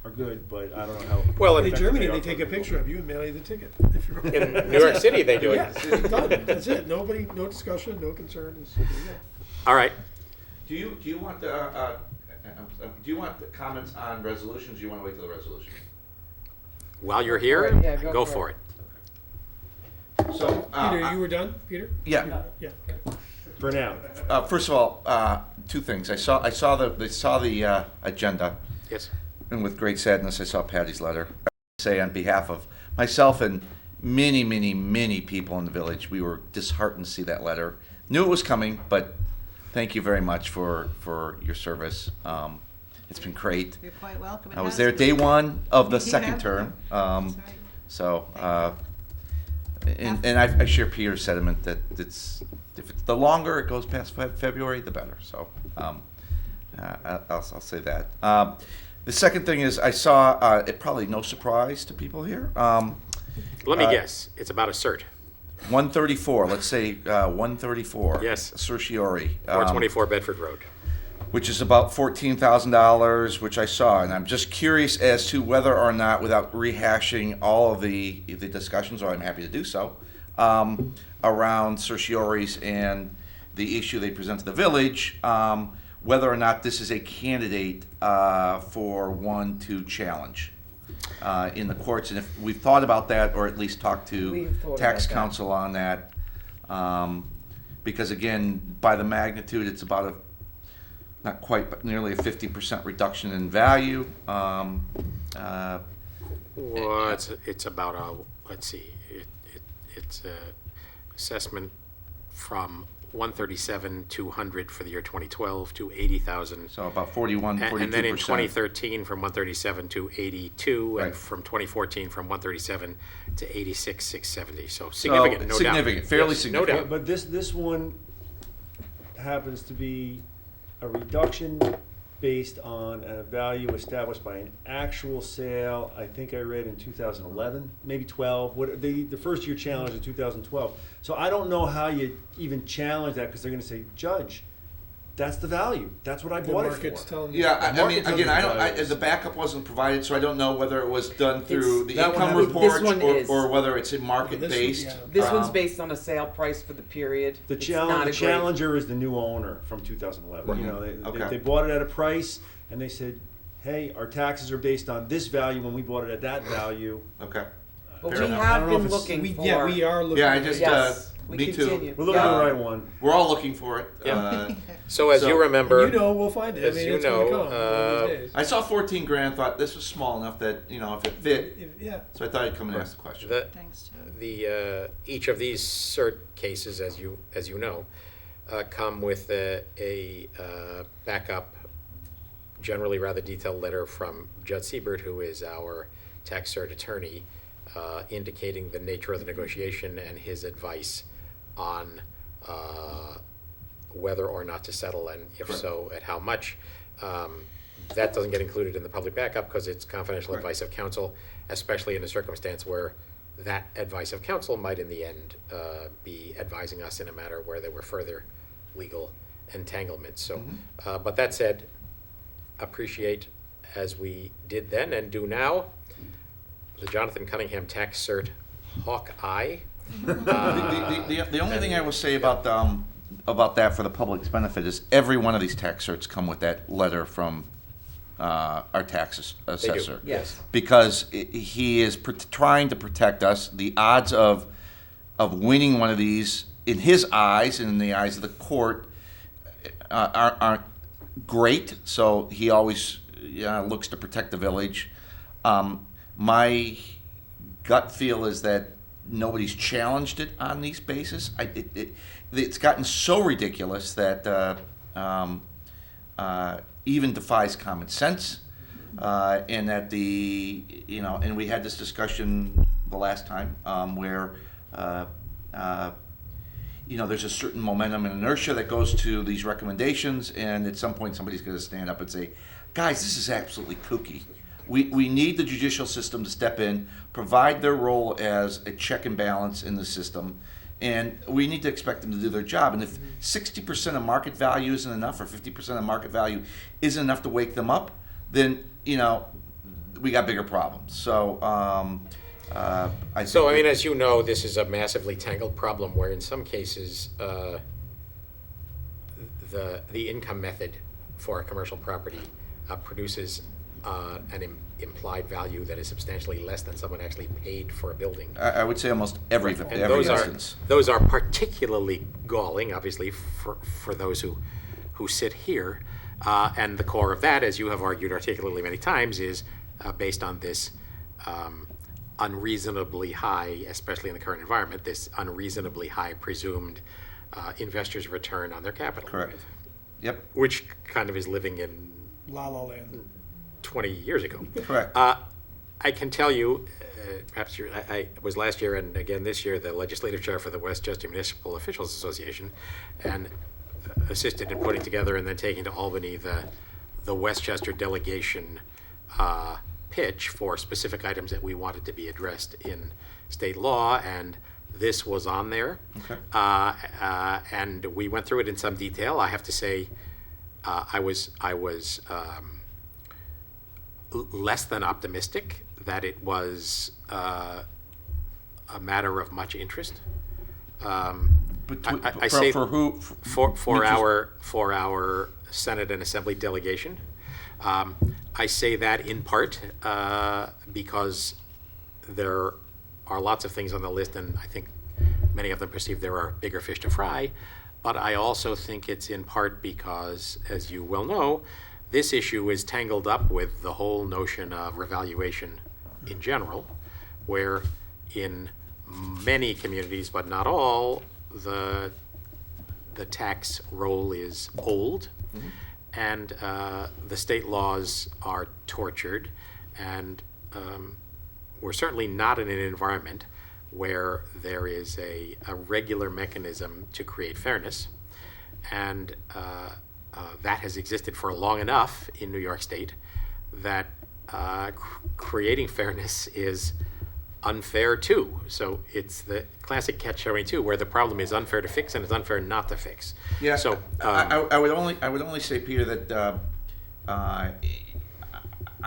are good, but I don't know how. Well, In in, Germany, are they for take a people. picture of you and mail you the ticket. If you're in New York City, they do Yeah, it. done. That's it. Nobody, no discussion, no concern. There you go. All right. Do you want the comments on resolutions? Or do you want to wait till the resolution? While you're here, Yeah, go for it. So, Peter, you were done, Peter? yeah. Yeah. For now. First of all, two things. I saw the agenda, Yes. and with great sadness, I saw Patty's letter. I say on behalf of myself and many, many, many people in the village, we were disheartened to see that letter. Knew it was coming, but thank you very much for your service. It's been great. You're quite welcome. It I was has there been. day one of the You second have term. That's right. So, and I share Peter's sentiment that if it's the longer it goes past February, the better. So, I'll say that. The second thing is I saw, it probably no surprise to people here, Let me guess, it's about a cert. 134, let's say 134. Yes. Certiorari. 424 Bedford Road. Which is about $14,000, which I saw, and I'm just curious as to whether or not, without rehashing all of the discussions, or I'm happy to do so, around certioraries and the issue they present to the village, whether or not this is a candidate for one to challenge in the courts, and if we've thought about that, or at least talked to We've thought tax about that. counsel on that, because again, by the magnitude, it's about not quite, but nearly a 50% reduction in value. Well, it's about a, let's see, it's a assessment from 137,200 for the year 2012 to 80,000. So about 41, 42%. And then in 2013 from 137 to 82, Right. and from 2014 from 137 to 86,670. So significant, no doubt. Significant, fairly Yes, significant. No doubt. But this one happens to be a reduction based on a value established by an actual sale, I think I read in 2011, maybe 12, the first year challenge in 2012. So I don't know how you even challenge that, because they're gonna say, Judge, that's the value, that's what I The bought it market's for. telling you. Yeah, The I market mean, tells again, you I don't, values. the backup wasn't provided, so I don't know whether it was done through the that one income has- reports this one is. or whether it's in This market-based. one, yeah. This one's based on a sale price for the period. The It's not a great- challenger is the new owner from 2011. You know, Okay. they bought it at a price, and they said, hey, our taxes are based on this value when we bought it at that value. Okay. But Fair we enough. I have don't know if been it's- looking for. Yeah, we are looking. Yeah, I just, Yes, we me too. continue. We're looking Yeah. at the right one. We're all looking for it. Yeah. So as So- you remember, You know, we'll find it. as I mean, you it's gonna know, come one of these days. I saw 14 grand, thought this was small enough that, you know, if it fit, Yeah. so I thought I'd come and ask the question. Thanks, Joe. each of these cert cases, as you know, come with a backup, generally rather detailed letter from Judd Siebert, who is our tax cert attorney, indicating the nature of the negotiation and his advice on whether or not to settle, and if so, at how much. That doesn't get included in the public backup because it's confidential Correct. advice of counsel, especially in a circumstance where that advice of counsel might in the end be advising us in a matter where there were further legal entanglements. So, but that said, appreciate, as we did then and do now, the Jonathan Cunningham tax cert Hawkeye. The only thing I will say about that for the public's benefit is every one of these tax certs come with that letter from our tax assessor. Yes. Because he is trying to protect us. The odds of winning one of these, in his eyes and in the eyes of the court, aren't great. So he always looks to protect the village. My gut feel is that nobody's challenged it on these bases. It's gotten so ridiculous that even defies common sense, and that and we had this discussion the last time where there's a certain momentum and inertia that goes to these recommendations, and at some point somebody's going to stand up and say, guys, this is absolutely kooky. We need the judicial system to step in, provide their role as a check and balance in the system, and we need to expect them to do their job. And if 60% of market value isn't enough, or 50% of market value isn't enough to wake them up, then we got bigger problems. So I mean, as you know, this is a massively tangled problem where in some cases the income method for a commercial property produces an implied value that is substantially less than someone actually paid for a building. I would say almost every And instance. those are particularly galling, obviously, for those who sit here. And the core of that, as you have argued articulately many times, is based on this unreasonably high, especially in the current environment, this unreasonably high presumed investors' return on their capital. Correct. Yep. Which kind of is living in La La Land. 20 years ago. Correct. I can tell you, perhaps I was last year and again this year the legislative chair for the Westchester Municipal Officials Association, and assisted in putting together and then taking to Albany the the Westchester delegation pitch for specific items that we wanted to be addressed in state law, and this was on there. Okay. And we went through it in some detail. I have to say, I was less than optimistic that it was a matter of much interest. I say for who? for our Senate and Assembly delegation. I say that in part because there are lots of things on the list, and I think many of them perceive there are bigger fish to fry. But I also think it's in part because, as you well know, this issue is tangled up with the whole notion of revaluation in general, where in many communities, but not all, the tax roll is old, and the state laws are tortured, and we're certainly not in an environment where there is a regular mechanism to create fairness, and that has existed for long enough in New York State that creating fairness is unfair too. So it's the classic catch-22, where the problem is unfair to fix and it's unfair not to fix. Yeah. So I would only say, Peter, that I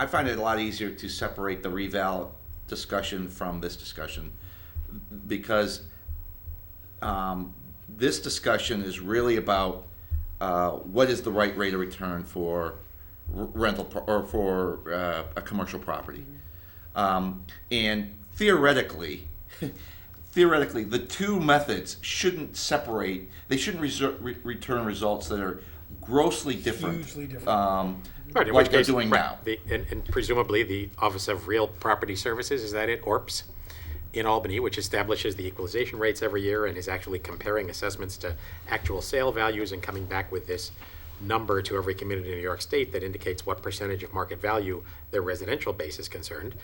find it a lot easier to separate the reval discussion from this discussion, because this discussion is really about what is the right rate of return for rental or for a commercial property, and theoretically, the two methods shouldn't separate. They shouldn't return results that are grossly different. Hugely different. right, in like which they're case, doing now. And presumably the Office of Real Property Services, is that it, ORPS, in Albany, which establishes the equalization rates every year and is actually comparing assessments to actual sale values and coming back with this number to every community in New York State that indicates what percentage of market value their residential base is concerned,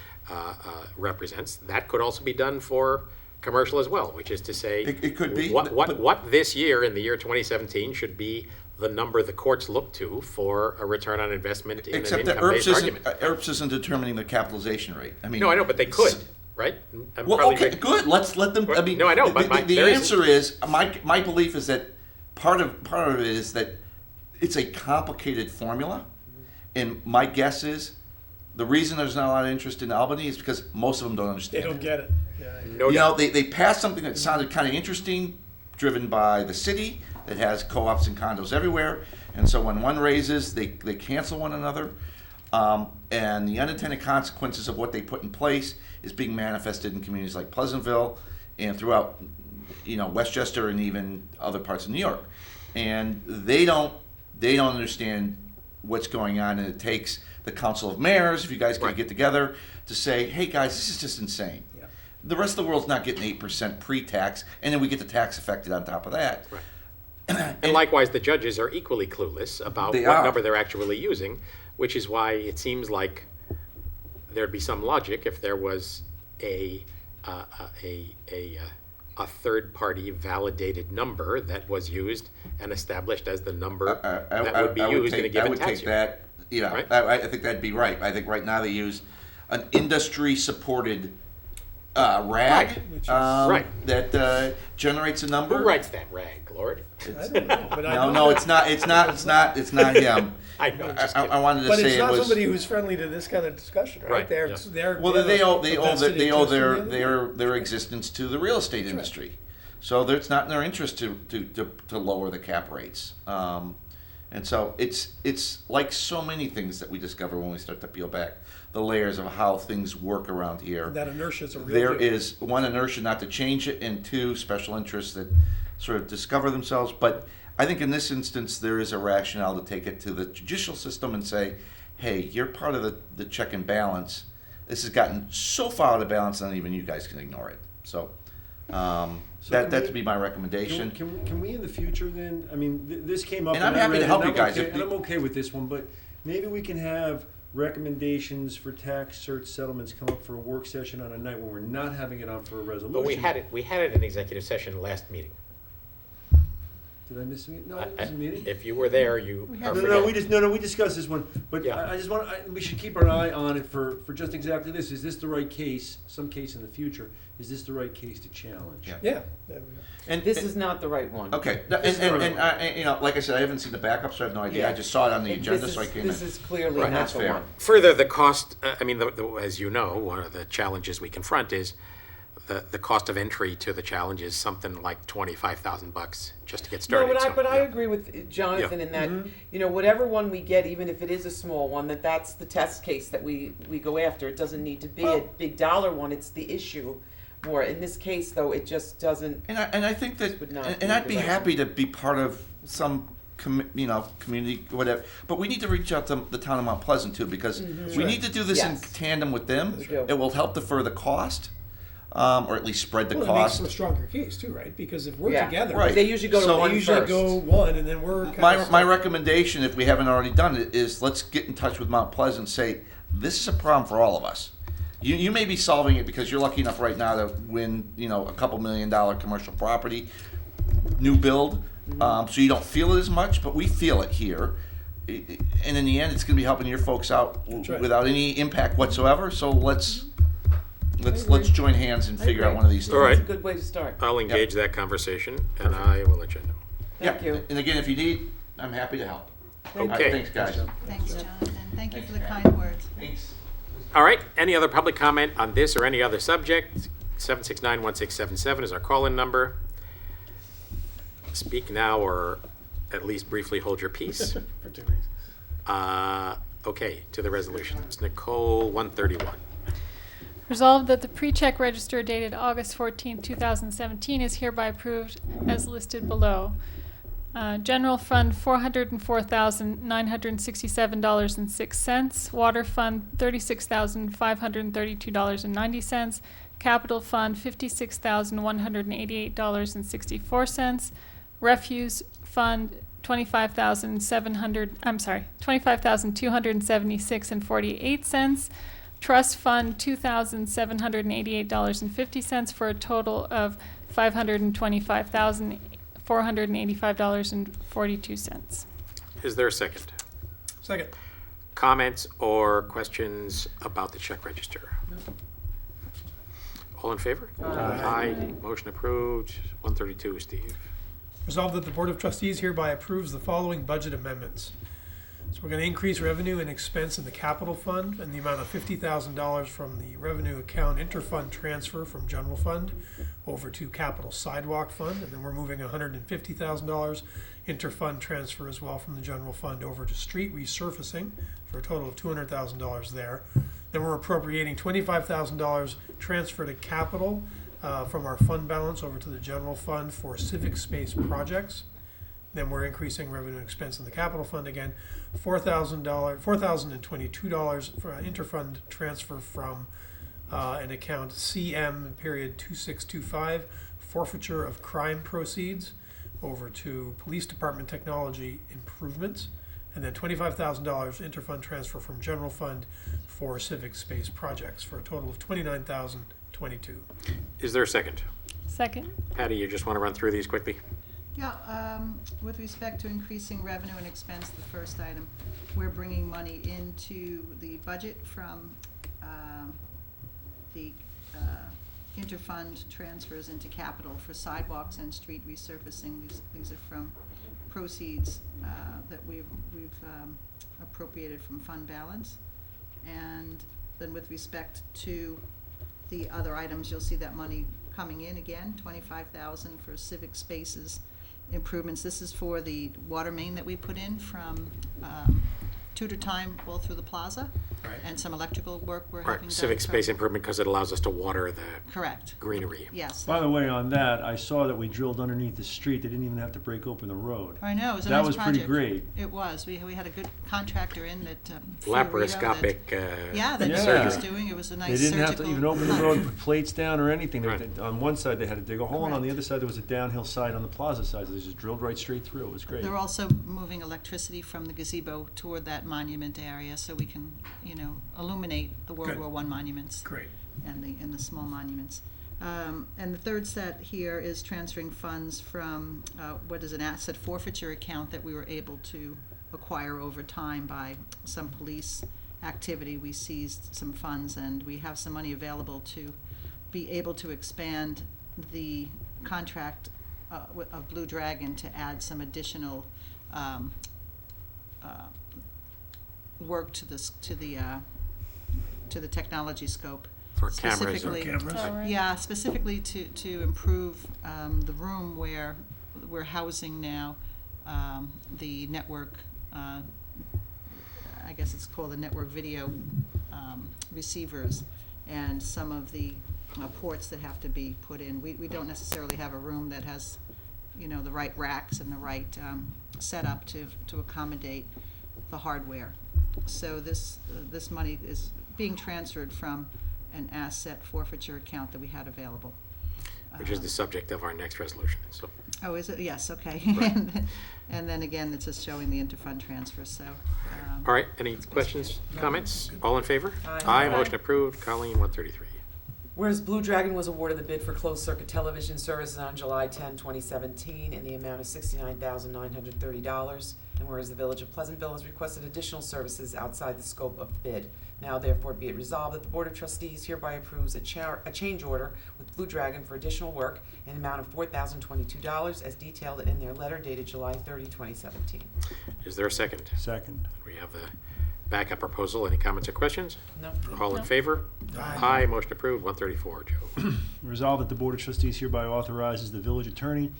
represents. That could also be done for commercial as well, which is to say, It could be, what this year, in the year 2017, should be the number the courts look to for a return on investment in Except an that income-based argument. ERPS isn't determining the capitalization rate. I mean, No, I know, but they could, right? I'm Well, probably okay, big- good. Let's let them. I mean, No, I know, but the there is- answer is my belief is that part of it is that it's a complicated formula, and my guess is the reason there's not a lot of interest in Albany is because most of them don't They understand. don't get it. Yeah. No You doubt. know, they passed something that sounded kind of interesting, driven by the city that has co-ops and condos everywhere, and so when one raises, they cancel one another, and the unintended consequences of what they put in place is being manifested in communities like Pleasantville and throughout, Westchester and even other parts of New York, and they don't understand what's going on, and it takes the Council of Mayors, if you guys can Right. get together, to say, hey guys, this is just insane. Yeah. The rest of the world's not getting 8% pre-tax, and then we get the tax affected on top of that. Right. And likewise, the judges are equally clueless about They what are. number they're actually using, which is why it seems like there'd be some logic if there was a third-party validated number that was used and established as the number that would be used in a given I would tax take year. that, Right? I think that'd be right. I think right now they use an industry-supported RAG Right. Which is- Right. that generates a number. Who writes that rag, Lord? I don't know, but I know No, that- it's not him. I know, just kidding. I wanted to But say it's it not was. somebody who's friendly to this kind of discussion, right? Right, They're, yeah. they're. Well, they're they owe a vested interest in the other. their existence to the real estate industry, so it's not in their interest to lower the cap rates. And so it's like so many things that we discover when we start to peel back the layers of how things work around here. That inertia is a real There deal. is one, inertia not to change it, and two, special interests that sort of discover themselves. But I think in this instance, there is a rationale to take it to the judicial system and say, hey, you're part of the check and balance. This has gotten so far out of balance, not even you guys can ignore it. So can that'd we- be my recommendation. Can we in the future then, I mean, this came up. And I'm I happy read to it, help and you guys okay- if And the- I'm okay with this one, but maybe we can have recommendations for tax cert settlements come up for a work session on a night when we're not having it on for a resolution. But we had it in executive session last meeting. Did I miss a meeting? No, I- I missed a meeting. If you were there, you We are had- No, forgetting. we discussed this one, but Yeah. I just want, we should keep our eye on it for just exactly this. Is this the right case, some case in the future, is this the right case to challenge? Yeah. Yeah. There we go. And This is not the right one. Okay, This is the right one. you know, like I said, I haven't seen the backup, so I have no idea. I just saw it on the This agenda, is- so I came in. This is clearly Right, not that's the fair. one. Further, the cost, I mean, as you know, one of the challenges we confront is the cost of entry to the challenge is something like $25,000 just to get No, started. but So, I yeah. agree with Jonathan Yeah. in that, you know, whatever one we get, even if it is a small one, that's the test case that we go after. It doesn't need to be a big dollar one, it's the issue more. In this case, though, it just doesn't, And I think that, would not and be I'd be the right happy to be part of some, community, whatever, but we need to reach out to the town of Mount Pleasant too, because we need to do this in Yes. tandem with them. We do. It will help defer the cost, or at least spread the Well, it makes cost. for a stronger case too, right? Because if we're Yeah. together, Right. they usually go to So one we usually first. go one, and then we're kind My recommendation, if we haven't already done it, is let's get in touch with Mount Pleasant and say, this is a problem for all of us. You may be solving it because you're lucky enough right now to win, a couple $1 million commercial property, new build, so you don't feel it as much, but we feel it here. And in the end, it's gonna be helping your folks out right. without any impact whatsoever, so let's join hands and figure out agree. one of these things. All right. it's a good way to start. I'll engage that conversation, and I will let you know. Thank Yeah, you. and again, if you need, I'm happy to help. All right, Okay. thanks, guys. Thanks, Jonathan. Thank you Thanks, for the Karen. kind words. Thanks. All right, any other public comment on this or any other subject? 769-1677 is our call-in number. Speak now or at least briefly hold your peace. for 2 weeks. Okay, to the resolutions. Nicole, 131. Resolved that the pre-check register dated August 14, 2017 is hereby approved as listed below. General Fund, $404,967.06. Water Fund, $36,532.90. Capital Fund, $56,188.64. Refuse Fund, $25,276.48. Trust Fund, $2,788.50 for a total of $525,485.42. Is there a second? Second. Comments or questions about the check register? All in favor? Aye. Motion approved. 132, Steve. Resolved that the Board of Trustees hereby approves the following budget amendments. So we're going to increase revenue and expense in the capital fund in the amount of $50,000 from the revenue account interfund transfer from general fund over to capital sidewalk fund, and then we're moving $150,000 interfund transfer as well from the general fund over to street resurfacing for a total of $200,000 there. Then we're appropriating $25,000 transfer to capital from our fund balance over to the general fund for civic space projects. Then we're increasing revenue and expense in the capital fund again, $4,022 for interfund transfer from an account CM period 2625, forfeiture of crime proceeds, over to police department technology improvements, and then $25,000 interfund transfer from general fund for civic space projects for a total of $29,022. Is there a second? Second. Patty, you just want to run through these quickly? Yeah, with respect to increasing revenue and expense, the first item, we're bringing money into the budget from the interfund transfers into capital for sidewalks and street resurfacing. These are from proceeds that we've appropriated from fund balance. And then with respect to the other items, you'll see that money coming in again, $25,000 for civic spaces improvements. This is for the water main that we put in from Tudor Time all through the plaza, Right. and some electrical work we're having done. Right, civic from- space improvement because it allows us to water the Correct, greenery. yes. By the way, on that, I saw that we drilled underneath the street. They didn't even have to break open the road. I know, it was a That nice was pretty project. great. It was. We had a good contractor in that, Fiorito, Laparoscopic. that Yeah. was doing, it was a nice They surgical. didn't have to even open the road, put plates down or anything. Right. On one side, they had to dig a hole, and on the Correct. other side, there was a downhill side on the plaza side. So they just drilled right straight through. It was great. They're also moving electricity from the gazebo toward that monument area so we can, illuminate the World Good. War I monuments Great. and the small monuments. And the third set here is transferring funds from what is an asset forfeiture account that we were able to acquire over time by some police activity. We seized some funds, and we have some money available to be able to expand the contract of Blue Dragon to add some additional work to the technology scope. For cameras. Specifically- Cameras. Oh, right. Yeah, specifically to improve the room where we're housing now the network, I guess it's called the network video receivers, and some of the ports that have to be put in. We don't necessarily have a room that has, the right racks and the right setup to accommodate the hardware. So this money is being transferred from an asset forfeiture account that we had available. Which is the subject of our next resolution, so. Oh, is it? Yes, okay. Right. And then again, it's just showing the interfund transfer, so. All right, any questions, comments? All in favor? Aye. Motion approved. Colleen, 133. Whereas Blue Dragon was awarded the bid for closed-circuit television services on July 10, 2017, in the amount of $69,930, and whereas the Village of Pleasantville has requested additional services outside the scope of the bid. Now therefore be it resolved that the Board of Trustees hereby approves a change order with Blue Dragon for additional work in the amount of $4,022 as detailed in their letter dated July 30, 2017. Is there a second? Second. We have the backup proposal. Any comments or questions? No? All in No. favor? Aye. Motion approved. 134, Joe. Resolved that the Board of Trustees hereby authorizes the village attorney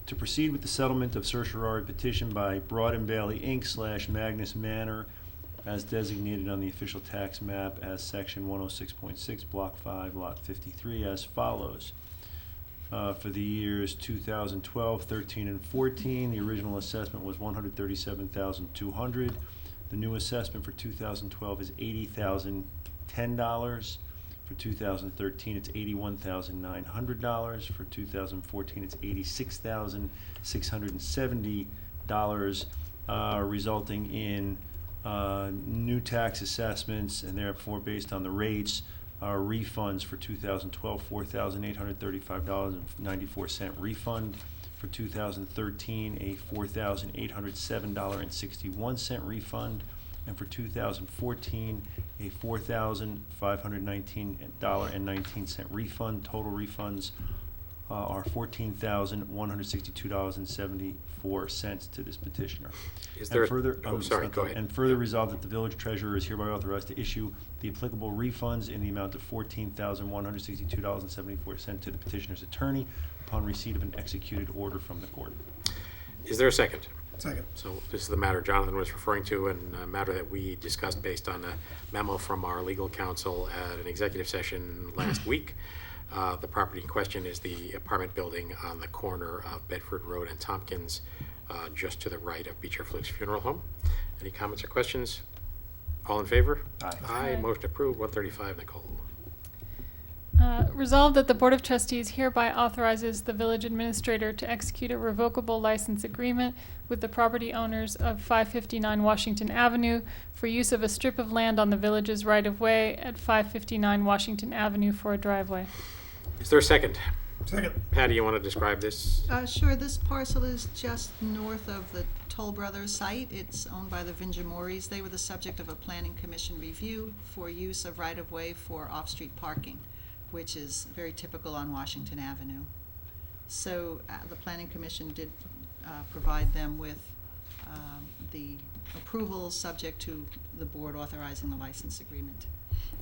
to proceed with the settlement of certiorari petition by Broad and Bailey Inc. / Magnus Manor as designated on the official tax map as section 106.6, block 5, lot 53 as follows. For the years 2012, 13, and 14, the original assessment was $137,200. The new assessment for 2012 is $80,010. For 2013, it's $81,900. For 2014, it's $86,670, resulting in new tax assessments, and therefore, based on the rates, refunds for 2012, $4,835.94 refund. For 2013, a $4,807.61 refund. And for 2014, a $4,519.19 refund. Total refunds are $14,162.74 to this petitioner. Is there, And further, sorry, go ahead. And further resolved that the village treasurer is hereby authorized to issue the applicable refunds in the amount of $14,162.74 to the petitioner's attorney upon receipt of an executed order from the court. Is there a second? Second. So this is the matter Jonathan was referring to, and a matter that we discussed based on a memo from our legal counsel at an executive session last week. The property in question is the apartment building on the corner of Bedford Road and Tompkins, just to the right of Beecher Fluke's Funeral Home. Any comments or questions? All in favor? Aye. Aye. Motion approved. 135, Nicole. Resolved that the Board of Trustees hereby authorizes the village administrator to execute a revocable license agreement with the property owners of 559 Washington Avenue for use of a strip of land on the village's right-of-way at 559 Washington Avenue for a driveway. Is there a second? Second. Patty, you want to describe this? Sure, this parcel is just north of the Toll Brothers site. It's owned by the Vinjamoris. They were the subject of a planning commission review for use of right-of-way for off-street parking, which is very typical on Washington Avenue. So the planning commission did provide them with the approval subject to the board authorizing the license agreement.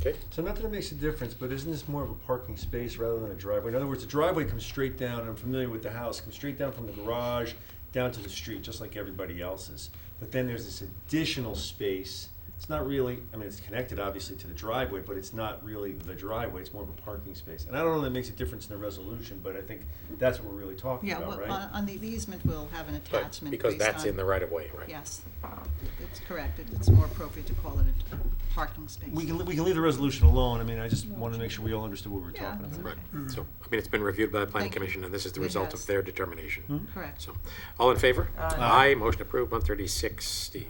Okay. So not that it makes a difference, but isn't this more of a parking space rather than a driveway? In other words, the driveway comes straight down, and I'm familiar with the house, comes straight down from the garage down to the street, just like everybody else's. But then there's this additional space. It's not really, I mean, it's connected obviously to the driveway, but it's not really the driveway, it's more of a parking space. And I don't know that it makes a difference in the resolution, but I think that's what we're really talking Yeah, about, well, right? on the easement, we'll have an But attachment because based that's on- in the right-of-way, right? Yes, it's correct. It's more appropriate to call it a parking space. We can leave the resolution alone. I mean, I just wanted to make sure we all understood what we were Yeah, talking that's about. Right. So, I mean, it's been reviewed by the planning Thank you. commission, and this is the It result has. of their determination. Correct. So, all in favor? Aye. Motion approved. 136, Steve.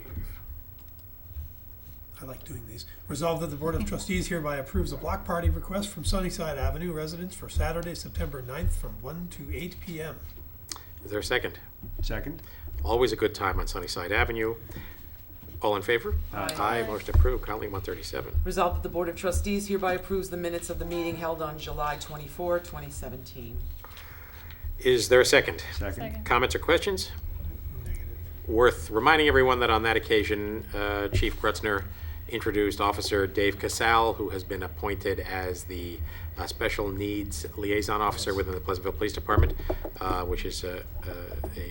I like doing these. Resolved that the Board of Trustees hereby approves a block party request from Sunnyside Avenue residents for Saturday, September 9th from 1 to 8 p.m. Is there a second? Second? Always a good time on Sunnyside Avenue. All in favor? Aye. Aye, motion approved. Currently 137. Resolved that the Board of Trustees hereby approves the minutes of the meeting held on July 24, 2017. Is there a second? Second. Comments or questions? Negative. Worth reminding everyone that on that occasion, Chief Grutzner introduced Officer Dave Casal, who has been appointed as the Special Needs Liaison Officer within the Pleasantville Police Department, which is, I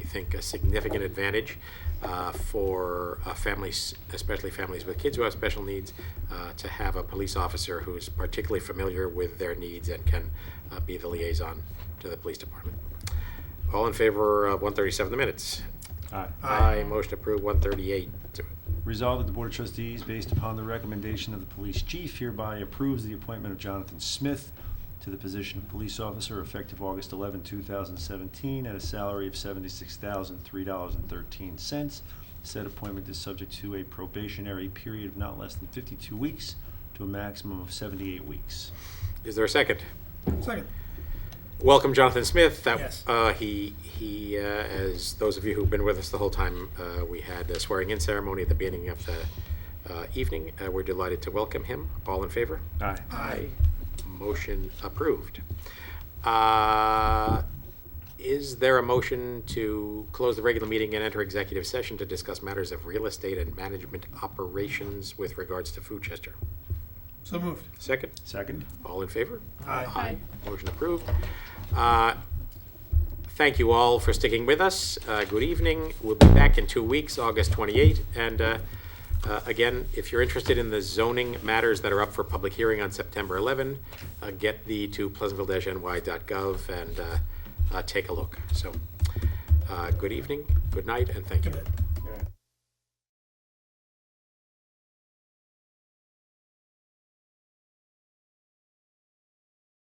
think, a significant advantage for families, especially families with kids who have special needs, to have a police officer who's particularly familiar with their needs and can be the liaison to the police department. All in favor of 137, the minutes? Aye. Aye. Motion approved. 138. Resolved that the Board of Trustees, based upon the recommendation of the police chief, hereby approves the appointment of Jonathan Smith to the position of police officer effective August 11, 2017, at a salary of $76,003.13. Said appointment is subject to a probationary period of not less than 52 weeks to a maximum of 78 weeks. Is there a second? Second. Welcome, Jonathan Smith. Yes. He, as those of you who've been with us the whole time, we had a swearing-in ceremony at the beginning of the evening. We're delighted to welcome him. All in favor? Aye. Aye. Motion approved. Is there a motion to close the regular meeting and enter executive session to discuss matters of real estate and management operations with regards to Foodchester? So moved. Second? Second? All in favor? Aye. Aye. Motion approved. Thank you all for sticking with us. Good evening. We'll be back in 2 weeks, August 28. And again, if you're interested in the zoning matters that are up for public hearing on September 11, get thee to pleasantville-ny.gov and take a look. So good evening, good night, and thank you. Good night.